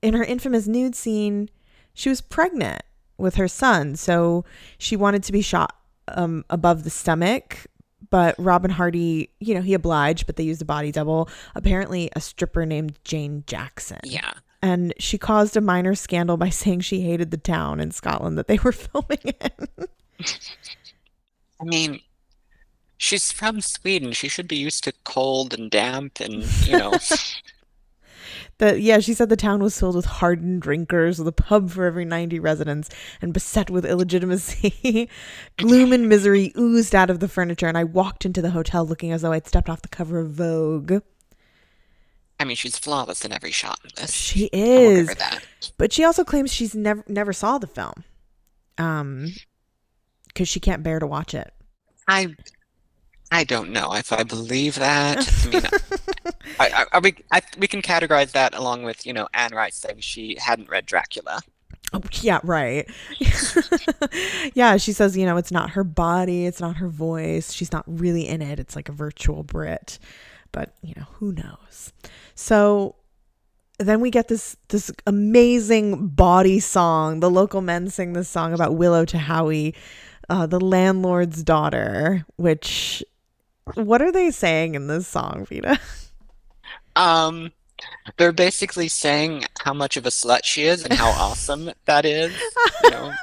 in her infamous nude scene, she was pregnant with her son. So she wanted to be shot above the stomach. But Robin Hardy, he obliged, but they used a body double, apparently a stripper named Jane Jackson. Yeah. And she caused a minor scandal by saying she hated the town in Scotland that they were filming in. I mean, she's from Sweden. She should be used to cold and damp and, Yeah, she said the town was filled with hardened drinkers, with a pub for every 90 residents, and beset with illegitimacy. Gloom and misery oozed out of the furniture, and I walked into the hotel looking as though I'd stepped off the cover of Vogue. I mean, she's flawless in every shot in this. She I will give her is, that. but she also claims she's never saw the film, because she can't bear to watch it. I I don't know if I believe that. I mean, we can categorize that along with, Anne Rice saying she hadn't read Dracula. Oh, yeah, right. Yeah, she says, it's not her body, it's not her voice. She's not really in it. It's like a virtual Brit. But, who knows? So then we get this amazing body song. The local men sing this song about Willow to Howie, the landlord's daughter, which what are they saying in this song, Vita? Um, they're basically saying how much of a slut she is and how awesome that is, you know.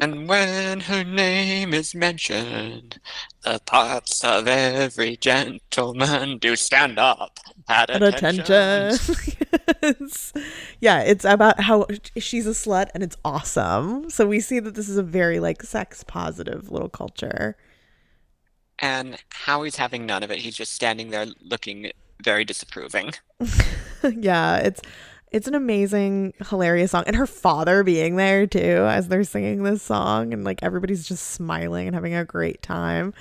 And when her name is mentioned, the parts of every gentleman do stand up at At attention. attention. Yes. Yeah, it's about how she's a slut and it's awesome. So we see that this is a very like sex positive little culture. And Howie's having none of it. He's just standing there looking very disapproving. Yeah, it's an amazing, hilarious song. And her father being there too as they're singing this song and like everybody's just smiling and having a great time.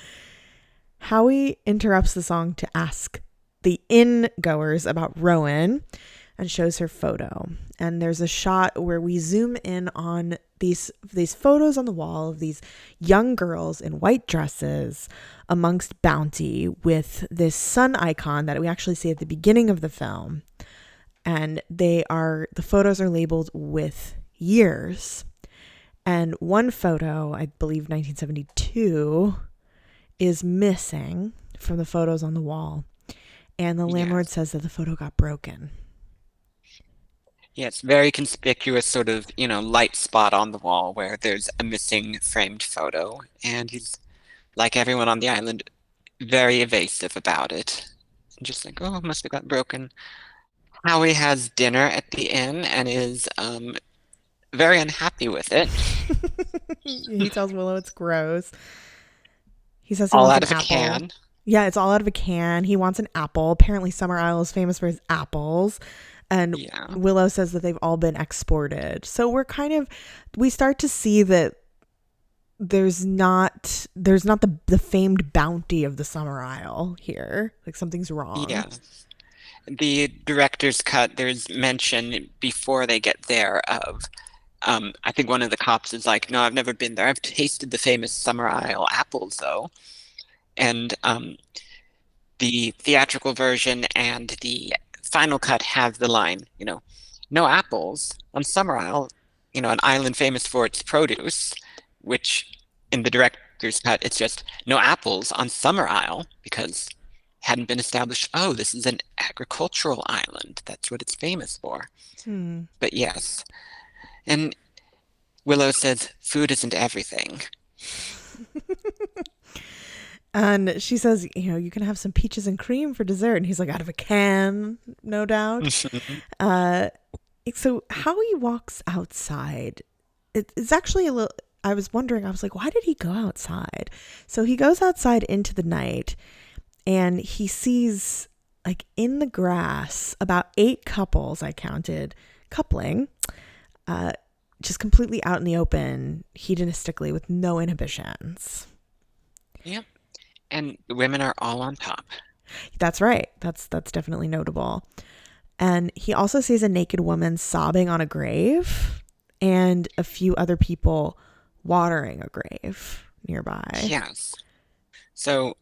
Howie interrupts the song to ask the inn goers about Rowan and shows her photo. And there's a shot where we zoom in on these photos on the wall of these young girls in white dresses amongst bounty with this sun icon that we actually see at the beginning of the film. And the photos are labeled with years. And one photo, I believe 1972, is missing from the photos on the wall. And the landlord Yes. says that the photo got broken. Yeah, it's very conspicuous sort of, light spot on the wall where there's a missing framed photo. And he's, like everyone on the island, very evasive about it. Just like, oh, it must have got broken. Howie has dinner at the inn and is very unhappy with it. He tells Willow it's gross. He says he All wants out an of a apple. can. Yeah, it's all out of a can. He wants an apple. Apparently, Summer Isle is famous for his apples. And Yeah. Willow says that they've all been exported. So we start to see that there's not the famed bounty of the Summer Isle here. Like something's wrong. Yeah. The director's cut, there's mention before they get there of, I think one of the cops is like, no, I've never been there. I've tasted the famous Summer Isle apples, though. And the theatrical version and the final cut have the line, no apples on Summer Isle, an island famous for its produce, which in the director's cut, it's just no apples on Summer Isle because it hadn't been established. Oh, this is an agricultural island. That's what it's famous for. Hmm. But yes. And Willow says food isn't everything. And she says, you can have some peaches and cream for dessert. And he's like, out of a can, no doubt. uh, so how he walks outside, it's actually a little, I was wondering, I was like, why did he go outside? So he goes outside into the night and he sees, like, in the grass, about 8 couples, I counted, coupling, just completely out in the open, hedonistically, with no inhibitions. Yep. And the women are all on top. That's right. That's definitely notable. And he also sees a naked woman sobbing on a grave and a few other people watering a grave nearby. Yes. So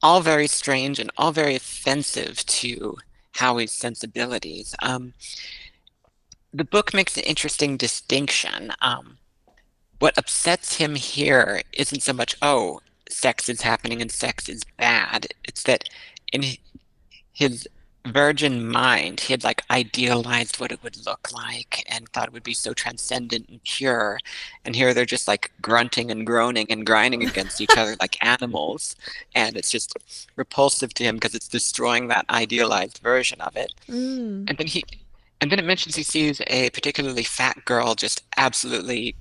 all very strange and all very offensive to Howie's sensibilities. The book makes an interesting distinction. What upsets him here isn't so much, oh, sex is happening and sex is bad. It's that in his virgin mind, he had like idealized what it would look like and thought it would be so transcendent and pure. And here they're just like grunting and groaning and grinding against each other like animals. And it's just repulsive to him because it's destroying that idealized version of it. Mm. And then it mentions he sees a particularly fat girl just absolutely,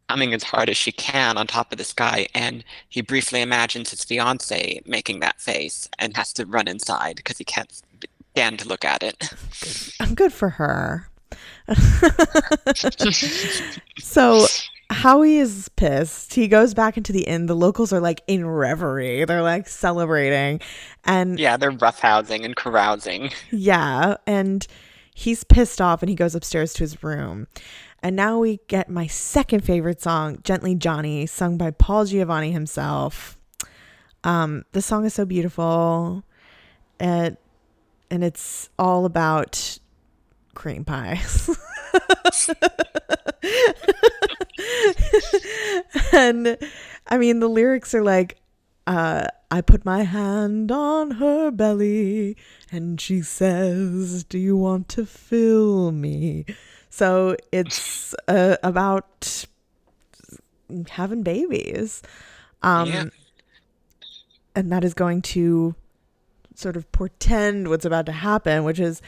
humming as hard as she can on top of this guy, and he briefly imagines his fiance making that face and has to run inside because he can't stand to look at it. I'm good for her. So Howie is pissed. He goes back into the inn. The locals are like in reverie. They're like celebrating. And yeah, they're roughhousing and carousing. Yeah. And he's pissed off and he goes upstairs to his room. And now we get my second favorite song, Gently Johnny, sung by Paul Giovanni himself. The song is so beautiful. And it's all about cream pies. And I mean, the lyrics are like, I put my hand on her belly and she says, do you want to fill me? So it's about having babies. Yeah. And that is going to sort of portend what's about to happen, which is,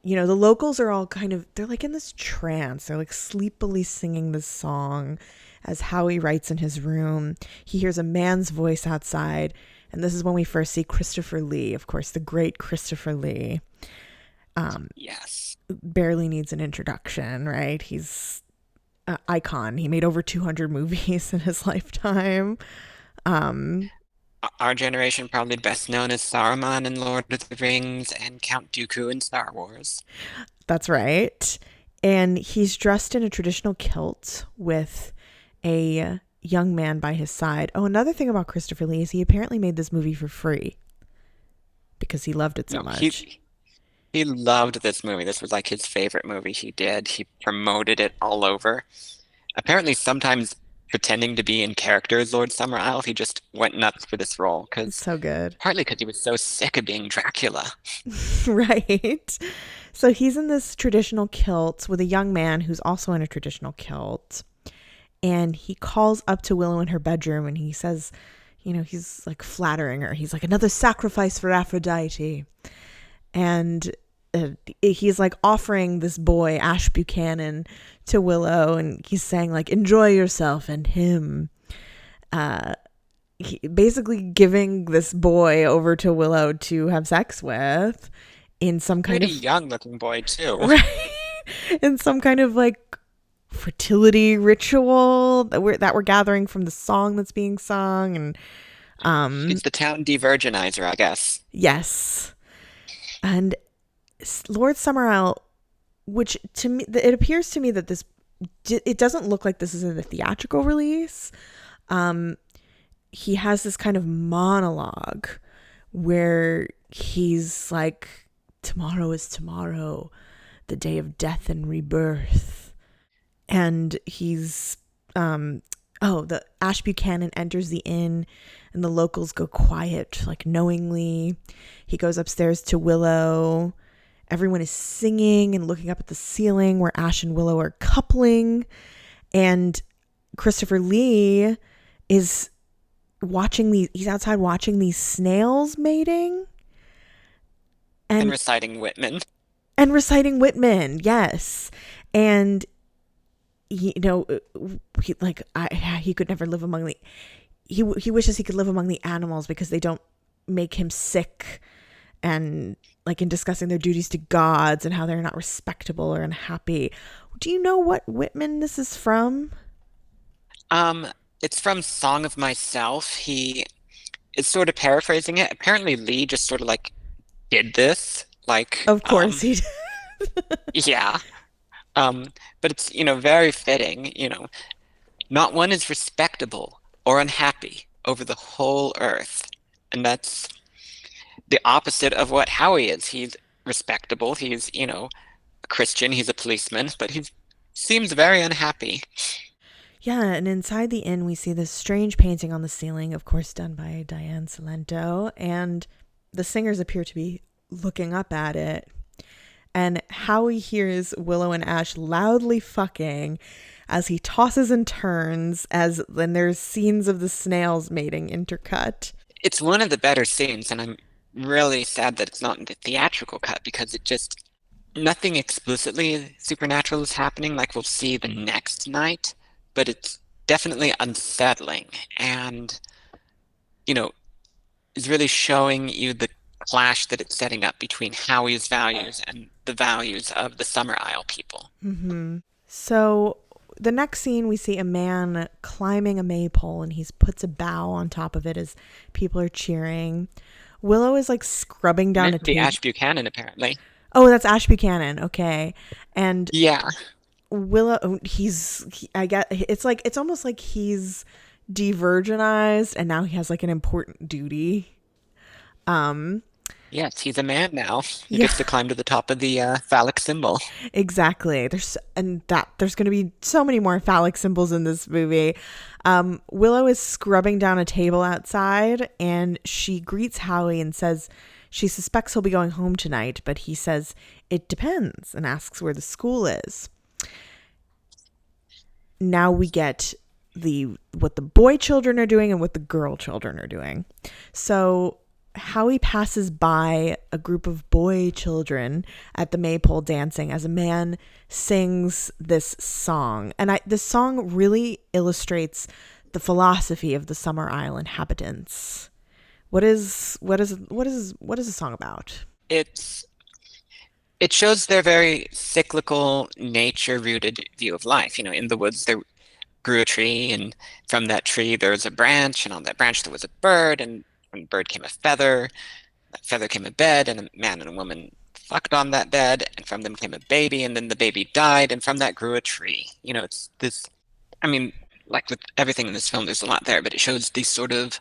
the locals are all they're like in this trance. They're like sleepily singing this song as Howie writes in his room. He hears a man's voice outside. And this is when we first see Christopher Lee, of course, the great Christopher Lee. Yes. Barely needs an introduction, right? He's an icon. He made over 200 movies in his lifetime. Our generation probably best known as Saruman in Lord of the Rings and Count Dooku in Star Wars. That's right. And he's dressed in a traditional kilt with a young man by his side. Oh, another thing about Christopher Lee is he apparently made this movie for free because he loved it so much. He loved this movie. This was like his favorite movie he did. He promoted it all over. Apparently, sometimes pretending to be in character as Lord Summerisle, he just went nuts for this role. It's so good. Partly because he was so sick of being Dracula. Right. So he's in this traditional kilt with a young man who's also in a traditional kilt. And he calls up to Willow in her bedroom and he says, he's like flattering her. He's like, another sacrifice for Aphrodite. And he's like offering this boy, Ash Buchanan, to Willow. And he's saying like, enjoy yourself and him. Basically giving this boy over to Willow to have sex with in some kind Pretty young looking boy too. Right. In some kind of like fertility ritual that we're gathering from the song that's being sung. And it's the town de-virginizer, I guess. Yes. And Lord Summerisle, which to me, it appears to me that it doesn't look like this is in a theatrical release. He has this kind of monologue where he's like tomorrow is tomorrow, the day of death and rebirth. And he's, the Ash Buchanan enters the inn and the locals go quiet, like knowingly. He goes upstairs to Willow. Everyone is singing and looking up at the ceiling where Ash and Willow are coupling. And Christopher Lee is he's outside watching these snails mating. And reciting Whitman. And reciting Whitman, yes. And he could never live among the he wishes he could live among the animals because they don't make him sick, and like in discussing their duties to gods and how they're not respectable or unhappy. Do you know what Whitman this is from? It's from Song of Myself. He is sort of paraphrasing it. Apparently Lee just sort of like did this. Like Of course he did. yeah. But it's, very fitting, not one is respectable or unhappy over the whole earth. And that's the opposite of what Howie is. He's respectable. He's, a Christian. He's a policeman, but he seems very unhappy. Yeah, and inside the inn, we see this strange painting on the ceiling, of course, done by Diane Salento, and the singers appear to be looking up at it. And Howie hears Willow and Ash loudly fucking as he tosses and turns, then there's scenes of the snails mating intercut. It's one of the better scenes, and I'm really sad that it's not in the theatrical cut because nothing explicitly supernatural is happening like we'll see the next night, but it's definitely unsettling and, is really showing you the clash that it's setting up between Howie's values and the values of the Summer Isle people. Mm-hmm. So the next scene, we see a man climbing a maypole and he puts a bough on top of it as people are cheering. Willow is like scrubbing down a table. Ash Buchanan, apparently. Oh, that's Ash Buchanan. Okay. And yeah, Willow, it's almost like he's de-virginized and now he has like an important duty. Yes, he's a man now. He gets to climb to the top of the phallic symbol. Exactly. There's going to be so many more phallic symbols in this movie. Willow is scrubbing down a table outside and she greets Howie and says she suspects he'll be going home tonight, but he says it depends and asks where the school is. Now we get what the boy children are doing and what the girl children are doing. So Howie passes by a group of boy children at the maypole dancing as a man sings this song. And this song really illustrates the philosophy of the Summer Isle inhabitants. What is the song about? It shows their very cyclical, nature-rooted view of life. In the woods there grew a tree, and from that tree there was a branch, and on that branch there was a bird, and from the bird came a feather, that feather came a bed, and a man and a woman fucked on that bed, and from them came a baby, and then the baby died, and from that grew a tree. It's this, like with everything in this film, there's a lot there, but it shows these sort of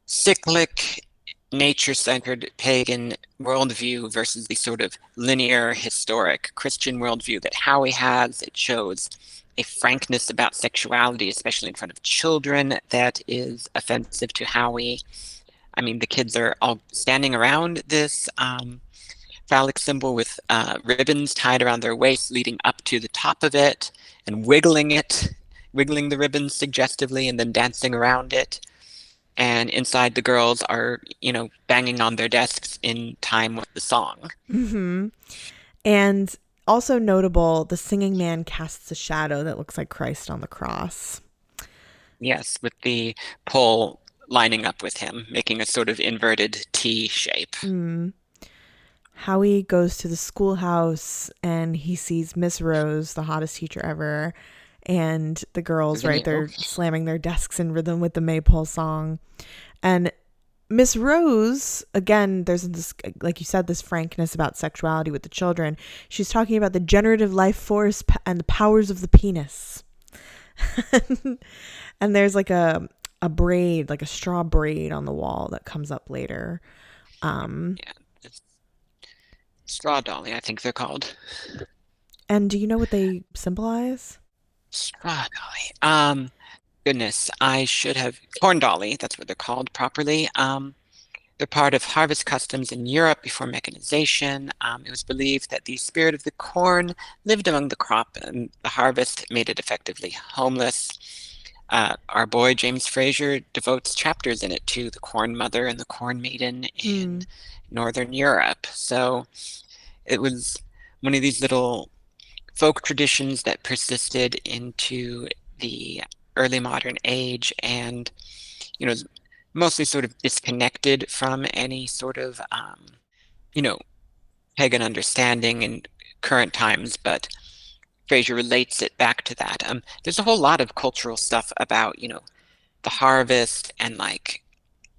cyclic, nature-centered pagan worldview versus the sort of linear, historic Christian worldview that Howie has. It shows a frankness about sexuality, especially in front of children, that is offensive to Howie. The kids are all standing around this phallic symbol with ribbons tied around their waist leading up to the top of it and wiggling the ribbons suggestively and then dancing around it. And inside the girls are, banging on their desks in time with the song. Mm-hmm. And also notable, the singing man casts a shadow that looks like Christ on the cross. Yes, with the pole lining up with him, making a sort of inverted T shape. Howie goes to the schoolhouse and he sees Miss Rose, the hottest teacher ever, and the girls they're slamming their desks in rhythm with the maypole song. And Miss Rose, again, there's this, like you said, this frankness about sexuality with the children. She's talking about the generative life force and the powers of the penis. And there's like a braid, like a straw braid on the wall that comes up later. Straw dolly, I think they're called. And do you know what they symbolize? Straw dolly. Goodness, I should have corn dolly, that's what they're called properly. They're part of harvest customs in Europe before mechanization. It was believed that the spirit of the corn lived among the crop, and the harvest made it effectively homeless. Our boy James Fraser devotes chapters in it to the Corn Mother and the Corn Maiden in Northern Europe. So it was one of these little folk traditions that persisted into the early modern age, and is mostly sort of disconnected from any sort of you know pagan understanding in current times, but Fraser relates it back to that. There's a whole lot of cultural stuff about the harvest, and like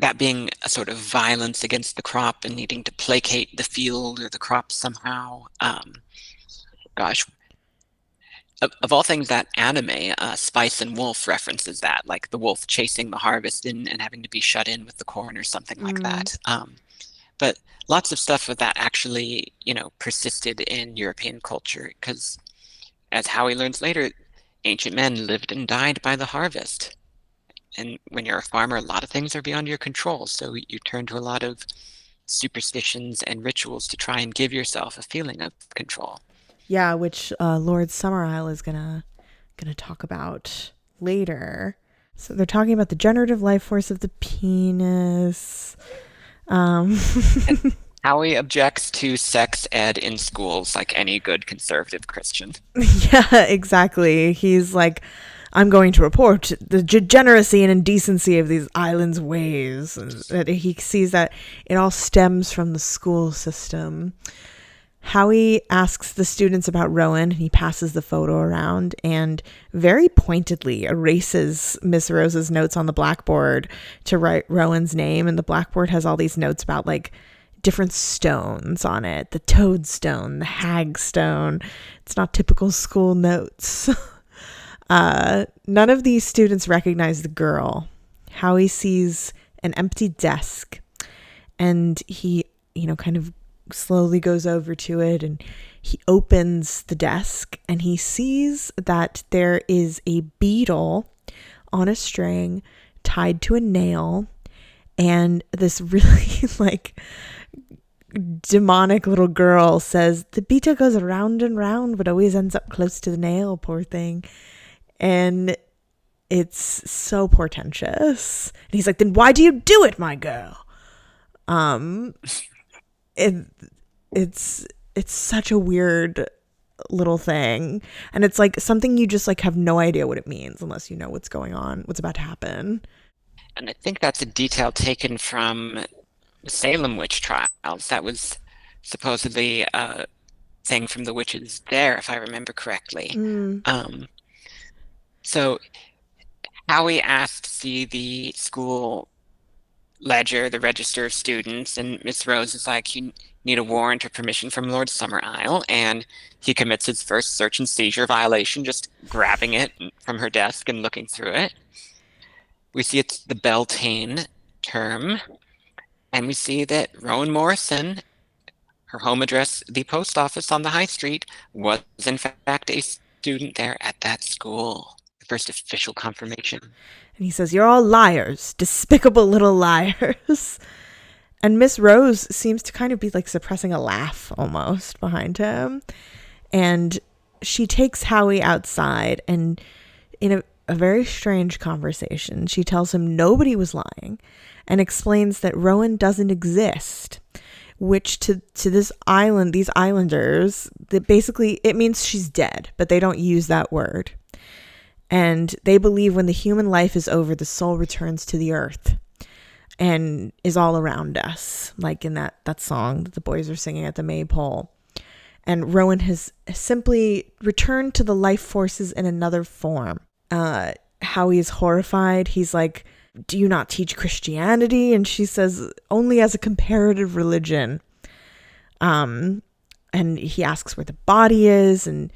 that being a sort of violence against the crop and needing to placate the field or the crop somehow. Gosh, of all things, that anime, Spice and Wolf, references that, like the wolf chasing the harvest and having to be shut in with the corn or something like that. But lots of stuff with that actually, persisted in European culture because, as Howie learns later, ancient men lived and died by the harvest. And when you're a farmer, a lot of things are beyond your control. So you turn to a lot of superstitions and rituals to try and give yourself a feeling of control. Yeah, which Lord Summerisle is gonna talk about later. So they're talking about the generative life force of the penis. Howie objects to sex ed in schools like any good conservative Christian. Yeah, exactly. He's like, I'm going to report the degeneracy and indecency of these islands' ways. That he sees that it all stems from the school system. Howie asks the students about Rowan, and he passes the photo around and very pointedly erases Miss Rose's notes on the blackboard to write Rowan's name. And the blackboard has all these notes about like different stones on it, the toadstone, the hagstone. It's not typical school notes. None of these students recognize the girl. Howie sees an empty desk, and he, kind of slowly goes over to it, and he opens the desk, and he sees that there is a beetle on a string tied to a nail, and this really like demonic little girl says, the beetle goes round and round but always ends up close to the nail, poor thing. And it's so portentous. And he's like, then why do you do it, my girl? It's such a weird little thing, and it's like something you just like have no idea what it means unless you know what's going on, what's about to happen. And I think that's a detail taken from the Salem witch trials. That was supposedly a thing from the witches there, if I remember correctly. So Howie asked to see the school ledger, the register of students, and Miss Rose is like, you need a warrant or permission from Lord Summerisle, and he commits his first search and seizure violation, just grabbing it from her desk and looking through it. We see it's the Beltane term, and we see that Rowan Morrison, her home address, the post office on the high street, was in fact a student there at that school. The first official confirmation. And he says, you're all liars, despicable little liars. And Miss Rose seems to kind of be like suppressing a laugh almost behind him. And she takes Howie outside, and in a very strange conversation, she tells him nobody was lying and explains that Rowan doesn't exist, which to this island, these islanders, that basically it means she's dead, but they don't use that word. And they believe when the human life is over, the soul returns to the earth and is all around us, like in that song that the boys are singing at the maypole. And Rowan has simply returned to the life forces in another form. Howie is horrified. He's like, do you not teach Christianity? And she says, only as a comparative religion. And he asks where the body is, and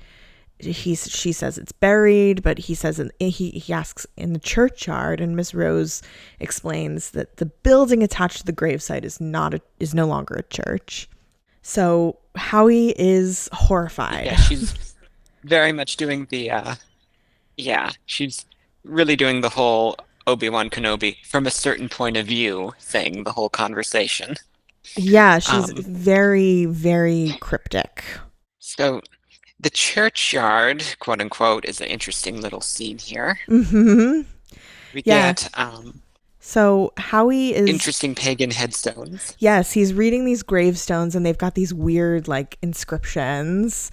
she says it's buried, but he says he asks in the churchyard, and Miss Rose explains that the building attached to the gravesite is no longer a church. So Howie is horrified. Yeah, she's very much doing yeah, she's really doing the whole Obi-Wan Kenobi from a certain point of view thing, the whole conversation. Yeah, she's Um, very, very cryptic. so the churchyard, quote unquote, is an interesting little scene here. Hmm. We Yeah. get So Howie is, interesting pagan headstones. yes, he's reading these gravestones and they've got these weird like inscriptions.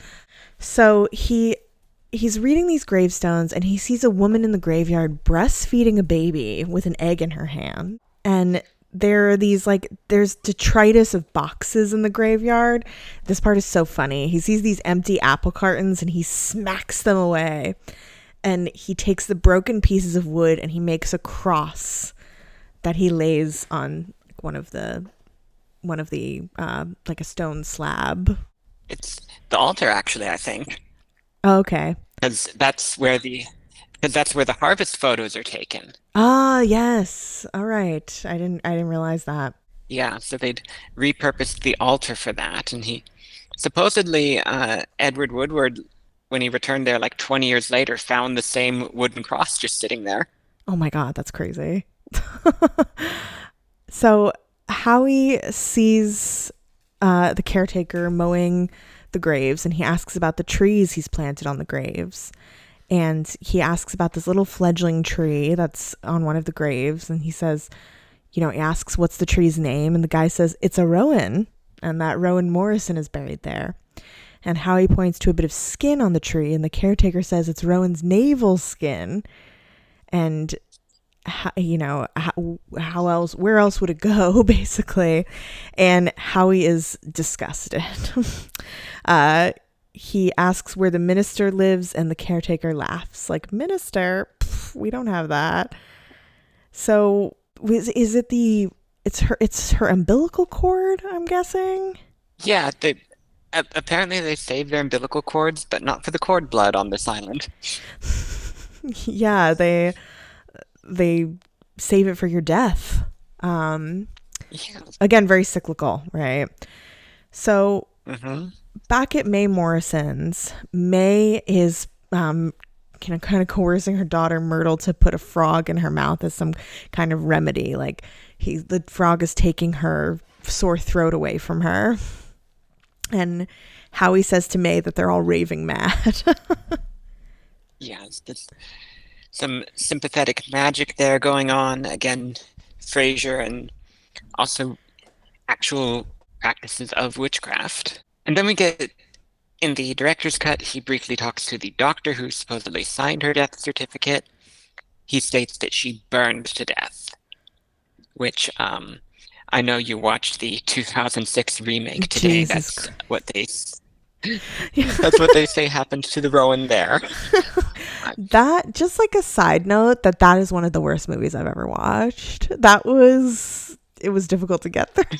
So he's reading these gravestones and he sees a woman in the graveyard breastfeeding a baby with an egg in her hand. And there are these like there's detritus of boxes in the graveyard. This part is so funny. He sees these empty apple cartons and he smacks them away. And he takes the broken pieces of wood and he makes a cross that he lays on one of the like a stone slab. It's the altar, actually, I think, Oh, okay. because that's where the harvest photos are taken. Ah, yes. All right. I didn't realize that. Yeah, so they'd repurposed the altar for that, and he supposedly Edward Woodward, when he returned there like 20 years later, found the same wooden cross just sitting there. Oh my god, that's crazy. So Howie sees the caretaker mowing the graves and he asks about the trees he's planted on the graves. And he asks about this little fledgling tree that's on one of the graves. And he says, he asks, what's the tree's name? And the guy says, it's a rowan. And that Rowan Morrison is buried there. And Howie points to a bit of skin on the tree. And the caretaker says it's Rowan's navel skin. And how else, where else would it go, basically? And Howie is disgusted. He asks where the minister lives and the caretaker laughs like, minister? Pff, we don't have that. So is it it's her umbilical cord, I'm guessing? Yeah, apparently they saved their umbilical cords, but not for the cord blood on this island. Yeah, they save it for your death. Yeah. Again, very cyclical, right? So Hmm. back at Mae Morrison's, Mae is kind of coercing her daughter Myrtle to put a frog in her mouth as some kind of remedy. Like the frog is taking her sore throat away from her. And Howie says to Mae that they're all raving mad. Yeah, there's some sympathetic magic there going on. Again, Frasier and also actual practices of witchcraft. And then we get in the director's cut, he briefly talks to the doctor who supposedly signed her death certificate. He states that she burned to death, which I know you watched the 2006 remake today. Jesus That's Christ. what they that's what they say happened to the Rowan there. That, just like a side note, that is one of the worst movies I've ever watched. It was difficult to get through.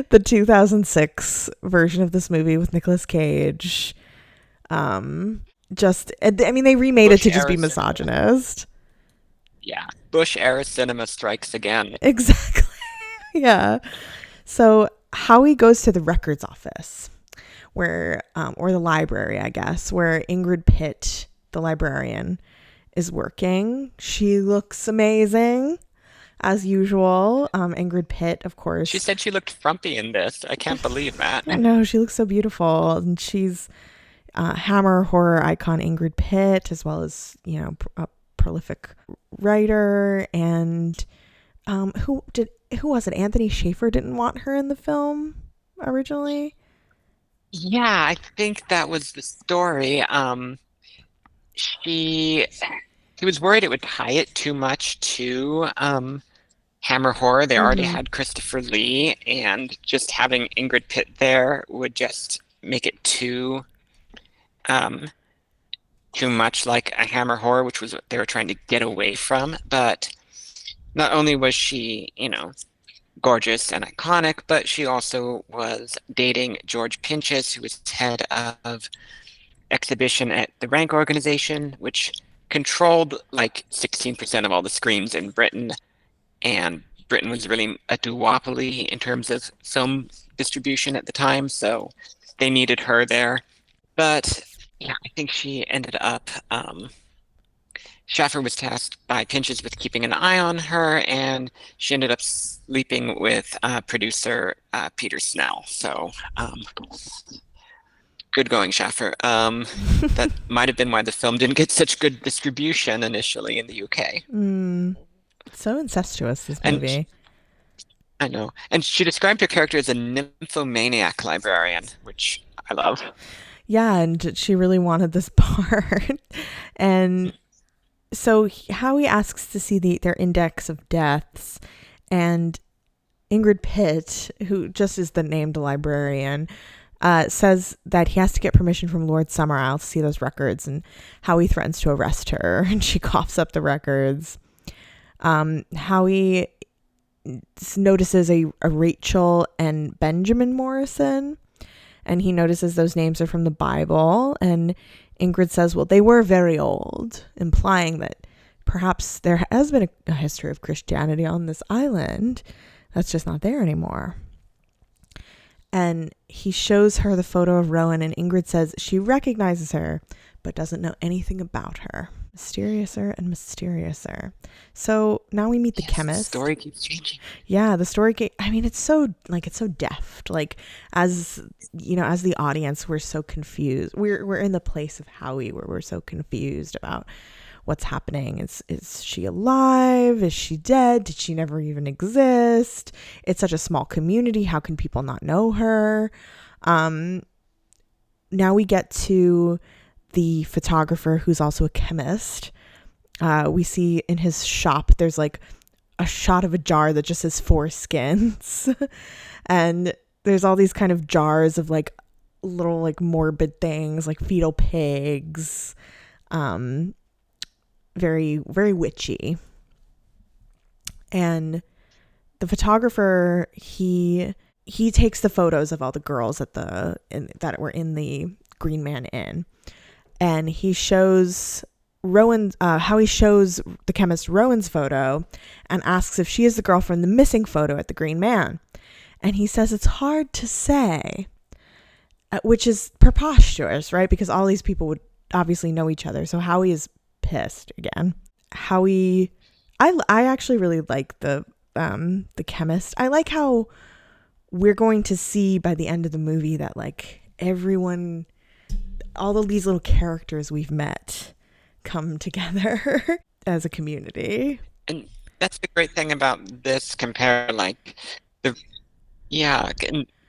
The 2006 version of this movie with Nicolas Cage. I mean, they remade it Bush to just be era cinema. misogynist. Yeah, Bush era cinema strikes again. Exactly. Yeah. So Howie goes to the records office or the library, I guess, where Ingrid Pitt, the librarian, is working. She looks amazing, as usual. Ingrid Pitt, of course. She said she looked frumpy in this. I can't believe that. I know, she looks so beautiful. And she's Hammer horror icon Ingrid Pitt, as well as, a prolific writer. And who was it? Anthony Schaefer didn't want her in the film originally. Yeah, I think that was the story. She he was worried it would tie it too much to Hammer Horror. They already Mm-hmm. had Christopher Lee, and just having Ingrid Pitt there would just make it um too much like a Hammer Horror, which was what they were trying to get away from. But not only was she, gorgeous and iconic, but she also was dating George Pinchas, who was head of exhibition at the Rank organization, which controlled like 16% of all the screens in Britain and Britain was really a duopoly in terms of film distribution at the time, so they needed her there. But yeah, I think she ended up. Schaffer was tasked by Pinches with keeping an eye on her, and she ended up sleeping with producer Peter Snell. So good going, Schaffer. That might have been why the film didn't get such good distribution initially in the UK. So incestuous, this And movie. I know. And she described her character as a nymphomaniac librarian, which I love. Yeah, and she really wanted this part. And so Howie asks to see their index of deaths, and Ingrid Pitt, who just is the named librarian, says that he has to get permission from Lord Summerisle to see those records, and Howie threatens to arrest her, and she coughs up the records. Howie notices a Rachel and Benjamin Morrison, and he notices those names are from the Bible, and Ingrid says, well, they were very old, implying that perhaps there has been a history of Christianity on this island that's just not there anymore. And he shows her the photo of Rowan, and Ingrid says she recognizes her, but doesn't know anything about her. Mysteriouser and mysteriouser. So now we meet the chemist. The story keeps changing. Yeah, the story. I mean, it's so deft. Like, as you know, as the audience, we're so confused. We're in the place of Howie, where we're so confused about what's happening. Is she alive? Is she dead? Did she never even exist? It's such a small community. How can people not know her? Now we get to the photographer, who's also a chemist. We see in his shop, there's like a shot of a jar that just says foreskins. And there's all these kind of jars of like little like morbid things like fetal pigs. Very, very witchy. And the photographer, he takes the photos of all the girls that were in the Green Man Inn. And he shows Howie shows the chemist Rowan's photo and asks if she is the girl from the missing photo at the Green Man. And he says it's hard to say, which is preposterous, right? Because all these people would obviously know each other. So Howie is pissed again. I actually really like the chemist. I like how we're going to see by the end of the movie that like everyone, all of these little characters we've met come together as a community. And that's the great thing about this compared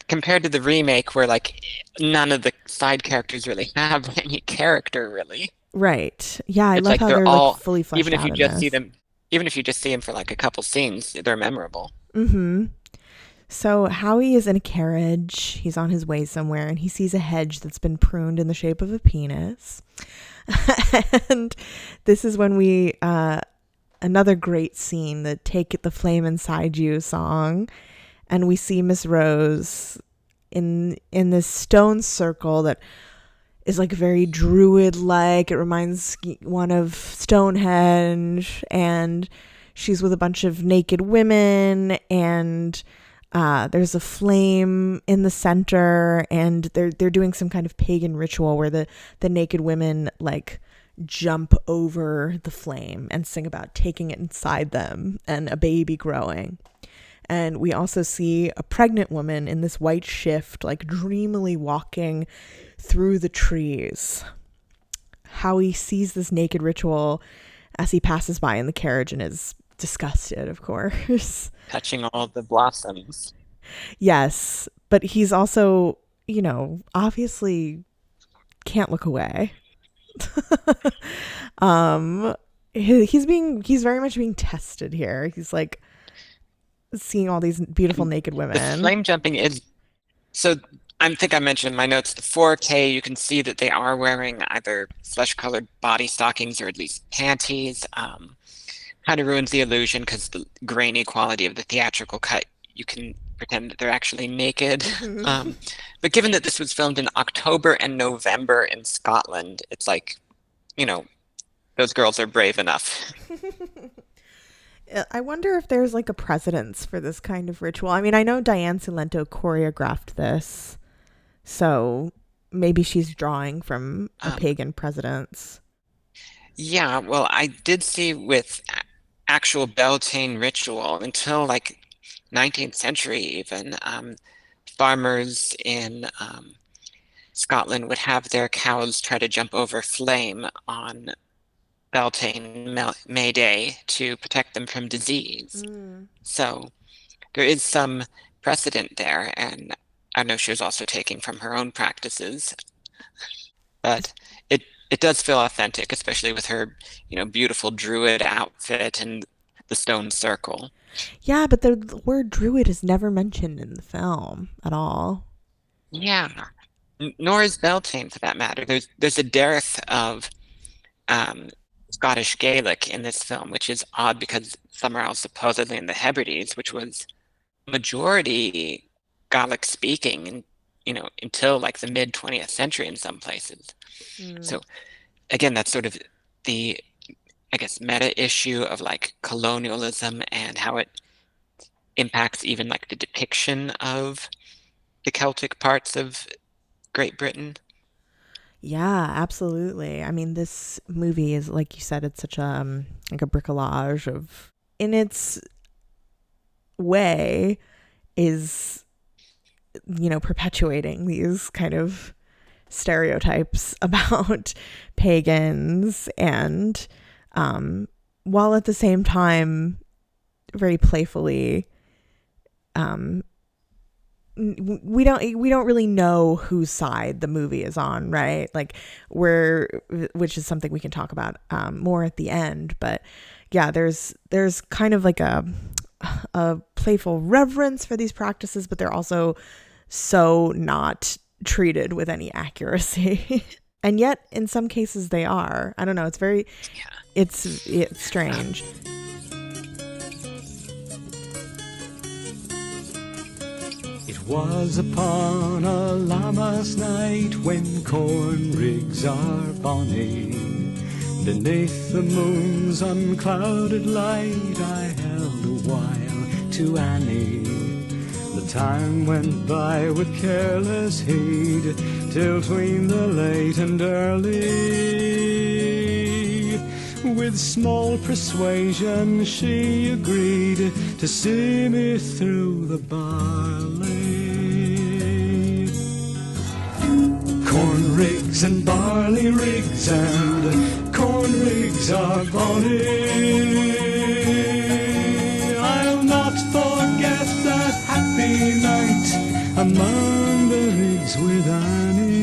compared to the remake where like none of the side characters really have any character really. Right. Yeah, I It's love like how they're they're all, like fully fleshed even if out you in just this. see them, even if you just see them for like a couple scenes, they're memorable. Mm-hmm. So Howie is in a carriage. He's on his way somewhere, and he sees a hedge that's been pruned in the shape of a penis. And this is when we another great scene, the "Take the Flame Inside You" song, and we see Miss Rose in this stone circle that is like very druid-like. It reminds one of Stonehenge, and she's with a bunch of naked women, and there's a flame in the center, and they're doing some kind of pagan ritual where the naked women like jump over the flame and sing about taking it inside them and a baby growing. And we also see a pregnant woman in this white shift, like dreamily walking through the trees. Howie sees this naked ritual as he passes by in the carriage and is disgusted, of course. Touching all the blossoms. Yes, but he's also, obviously can't look away. He's very much being tested here. He's like seeing all these beautiful naked women. The flame jumping is, so I think I mentioned in my notes, the 4K, you can see that they are wearing either flesh-colored body stockings or at least panties. Kind of ruins the illusion because the grainy quality of the theatrical cut, you can pretend that they're actually naked. But given that this was filmed in October and November in Scotland, it's like, those girls are brave enough. I wonder if there's like a precedence for this kind of ritual. I mean, I know Diane Cilento choreographed this, so maybe she's drawing from a Um, pagan precedence. yeah, well, I did see with actual Beltane ritual until like 19th century even, farmers in Scotland would have their cows try to jump over flame on Beltane May Day to protect them from disease. Mm. So there is some precedent there, and I know she was also taking from her own practices, but it does feel authentic, especially with her, beautiful druid outfit and the stone circle. Yeah, but the word druid is never mentioned in the film at all. Yeah, nor is Beltane for that matter. There's a dearth of um, Scottish Gaelic in this film, which is odd because somewhere else, supposedly in the Hebrides, which was majority Gaelic speaking, and until like the mid 20th century in some places. Mm. So again, that's sort of the, I guess, meta issue of like colonialism and how it impacts even like the depiction of the Celtic parts of Great Britain. Yeah, absolutely. I mean, this movie is like you said, it's such a like a bricolage of, in its way, is perpetuating these kind of stereotypes about pagans, and while at the same time very playfully, um, we don't really know whose side the movie is on, right? Like, which is something we can talk about more at the end. But yeah, there's kind of like a playful reverence for these practices, but they're also so not treated with any accuracy. And yet in some cases they are. I don't know, Yeah. it's strange. It was upon a Lammas night when corn rigs are bonny. Beneath the moon's unclouded light I held a while to Annie. The time went by with careless heed till 'tween the late and early. With small persuasion she agreed to see me through the barley. Corn rigs and barley rigs and corn rigs are bonny. I'll not forget that happy night among the rigs with Annie.